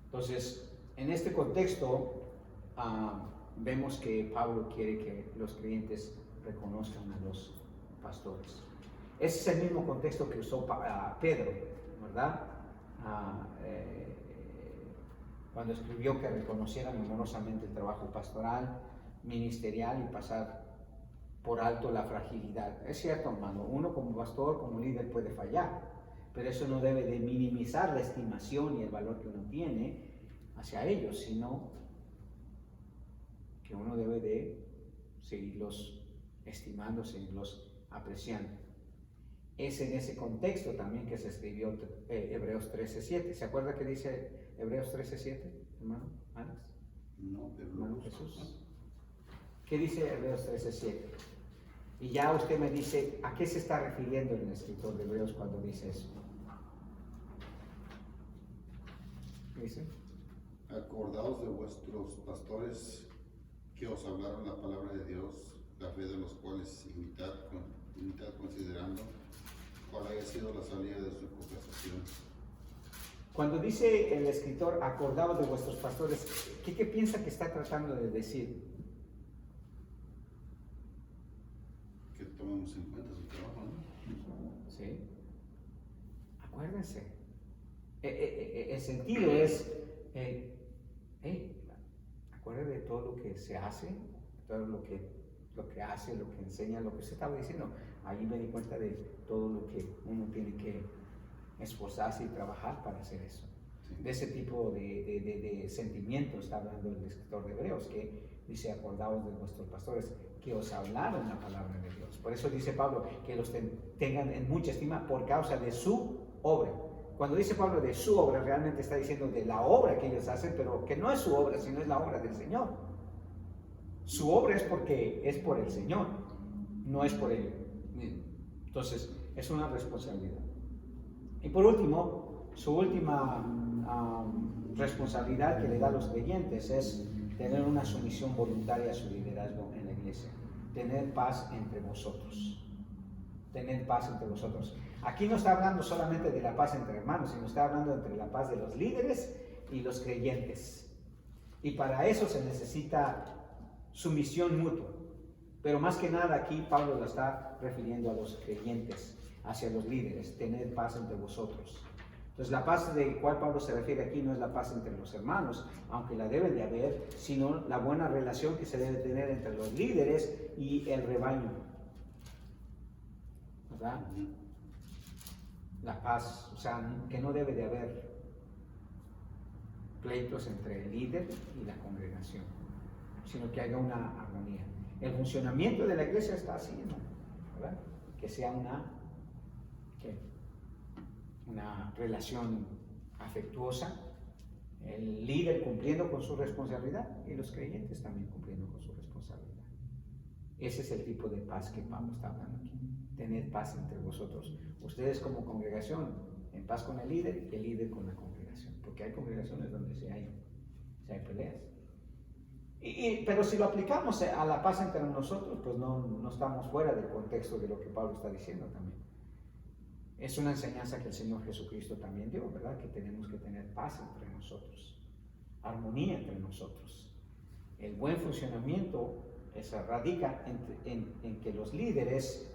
Entonces, en este contexto, vemos que Pablo quiere que los creyentes reconozcan a los pastores. Ese es el mismo contexto que usó Pedro, ¿verdad? Cuando escribió que reconocieran amorosamente el trabajo pastoral, ministerial y pasar por alto la fragilidad. Es cierto, hermano, uno como pastor, como líder puede fallar, pero eso no debe de minimizar la estimación y el valor que uno tiene hacia ellos, sino que uno debe de seguirlos estimando, seguirlos apreciando. Es en ese contexto también que se escribió Hebreos 13:7. ¿Se acuerda que dice Hebreos 13:7, hermano Alex? No, pero Hermano Jesús. ¿Qué dice Hebreos 13:7? Y ya usted me dice, ¿a qué se está refiriendo el escritor de Hebreos cuando dice eso? ¿Qué dice? Acordaos de vuestros pastores que os hablaron la palabra de Dios, la fe de los cuales imitad considerando cuál haya sido la salida de su conversación. Cuando dice el escritor, acordaos de vuestros pastores, ¿qué piensa que está tratando de decir? Que tomemos en cuenta su trabajo, ¿no? ¿Sí? Acuérdense. El sentido es, acuérdense de todo lo que se hace, todo lo que hace, lo que enseña, lo que usted estaba diciendo. Ahí me di cuenta de todo lo que uno tiene que esforzarse y trabajar para hacer eso. Sí. De ese tipo de sentimientos está hablando el escritor de Hebreos, que dice, acordaos de vuestros pastores que os hablaron la palabra de Dios. Por eso dice Pablo que los tengan en mucha estima por causa de su obra. Cuando dice Pablo de su obra, realmente está diciendo de la obra que ellos hacen, pero que no es su obra, sino es la obra del Señor. Su obra es porque es por el Señor, no es por ellos. Entonces, es una responsabilidad. Y por último, su última responsabilidad que le da a los creyentes es tener una sumisión voluntaria a su liderazgo en la iglesia. Tener paz entre vosotros. Tener paz entre vosotros. Aquí no está hablando solamente de la paz entre hermanos, sino está hablando entre la paz de los líderes y los creyentes. Y para eso se necesita sumisión mutua. Pero más que nada aquí Pablo lo está refiriendo a los creyentes, hacia los líderes, tener paz entre vosotros. Entonces la paz de cual Pablo se refiere aquí no es la paz entre los hermanos, aunque la debe de haber, sino la buena relación que se debe tener entre los líderes y el rebaño. ¿Verdad? La paz, o sea, que no debe de haber pleitos entre el líder y la congregación, sino que haya una armonía. El funcionamiento de la iglesia está así, ¿no? ¿Verdad? Que sea una relación afectuosa, el líder cumpliendo con su responsabilidad y los creyentes también cumpliendo con su responsabilidad. Ese es el tipo de paz que Pablo está hablando aquí. Tener paz entre vosotros. Ustedes como congregación, en paz con el líder y el líder con la congregación. Porque hay congregaciones donde se hay peleas. Pero si lo aplicamos a la paz entre nosotros, pues no estamos fuera del contexto de lo que Pablo está diciendo también. Es una enseñanza que el Señor Jesucristo también dio, ¿verdad? Que tenemos que tener paz entre nosotros, armonía entre nosotros. El buen funcionamiento radica en que los líderes,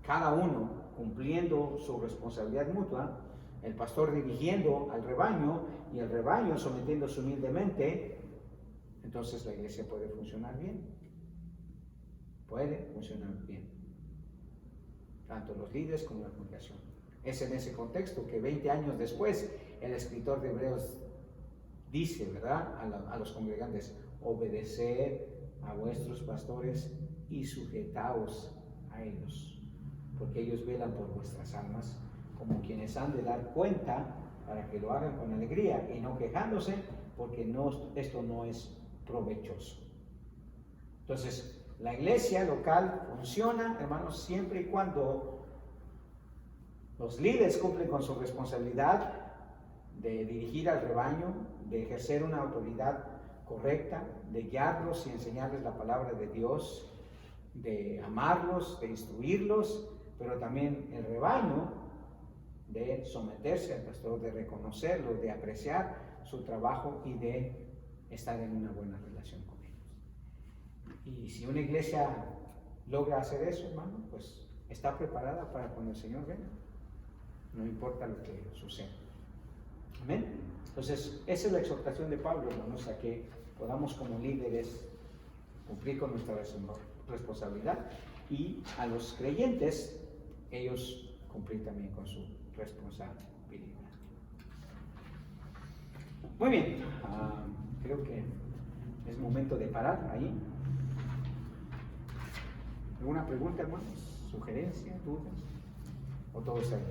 cada uno cumpliendo su responsabilidad mutua, el pastor dirigiendo al rebaño y el rebaño sometiéndose humildemente, entonces la iglesia puede funcionar bien. Puede funcionar bien. Tanto los líderes como la congregación. Es en ese contexto que 20 años después el escritor de Hebreos dice, ¿verdad?, a los congregantes, obedeced a vuestros pastores y sujetaos a ellos, porque ellos velan por vuestras almas como quienes han de dar cuenta, para que lo hagan con alegría y no quejándose, porque esto no es provechoso. Entonces, la iglesia local funciona, hermanos, siempre y cuando Los líderes cumplen con su responsabilidad de dirigir al rebaño, de ejercer una autoridad correcta, de guiarlos y enseñarles la palabra de Dios, de amarlos, de instruirlos, pero también el rebaño de someterse al pastor, de reconocerlo, de apreciar su trabajo y de estar en una buena relación con ellos. Y si una iglesia logra hacer eso, hermano, pues está preparada para cuando el Señor venga. No importa lo que suceda. Amén. Entonces, esa es la exhortación de Pablo, hermanos, a que podamos como líderes cumplir con nuestra responsabilidad y a los creyentes, ellos cumplir también con su responsabilidad. Muy bien, creo que es momento de parar ahí. ¿Alguna pregunta, hermanos? ¿Sugerencia? ¿Dudas? ¿O todo está bien?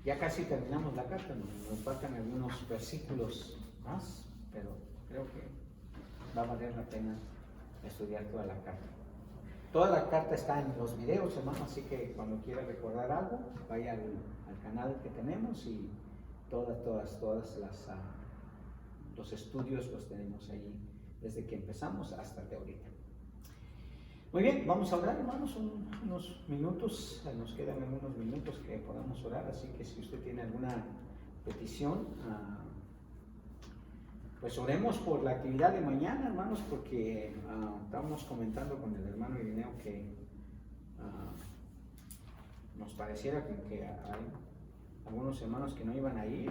Ya casi terminamos la carta, nos faltan algunos versículos más, pero creo que va a valer la pena estudiar toda la carta. Toda la carta está en los videos, hermano, así que cuando quiera recordar algo, vaya al canal que tenemos y todos los estudios los tenemos ahí desde que empezamos hasta el de ahorita. Muy bien, vamos a orar, hermanos, unos minutos, nos quedan algunos minutos que podamos orar, así que si usted tiene alguna petición, pues oremos por la actividad de mañana, hermanos, porque estábamos comentando con el hermano Irineo que nos pareciera que hay algunos hermanos que no iban a ir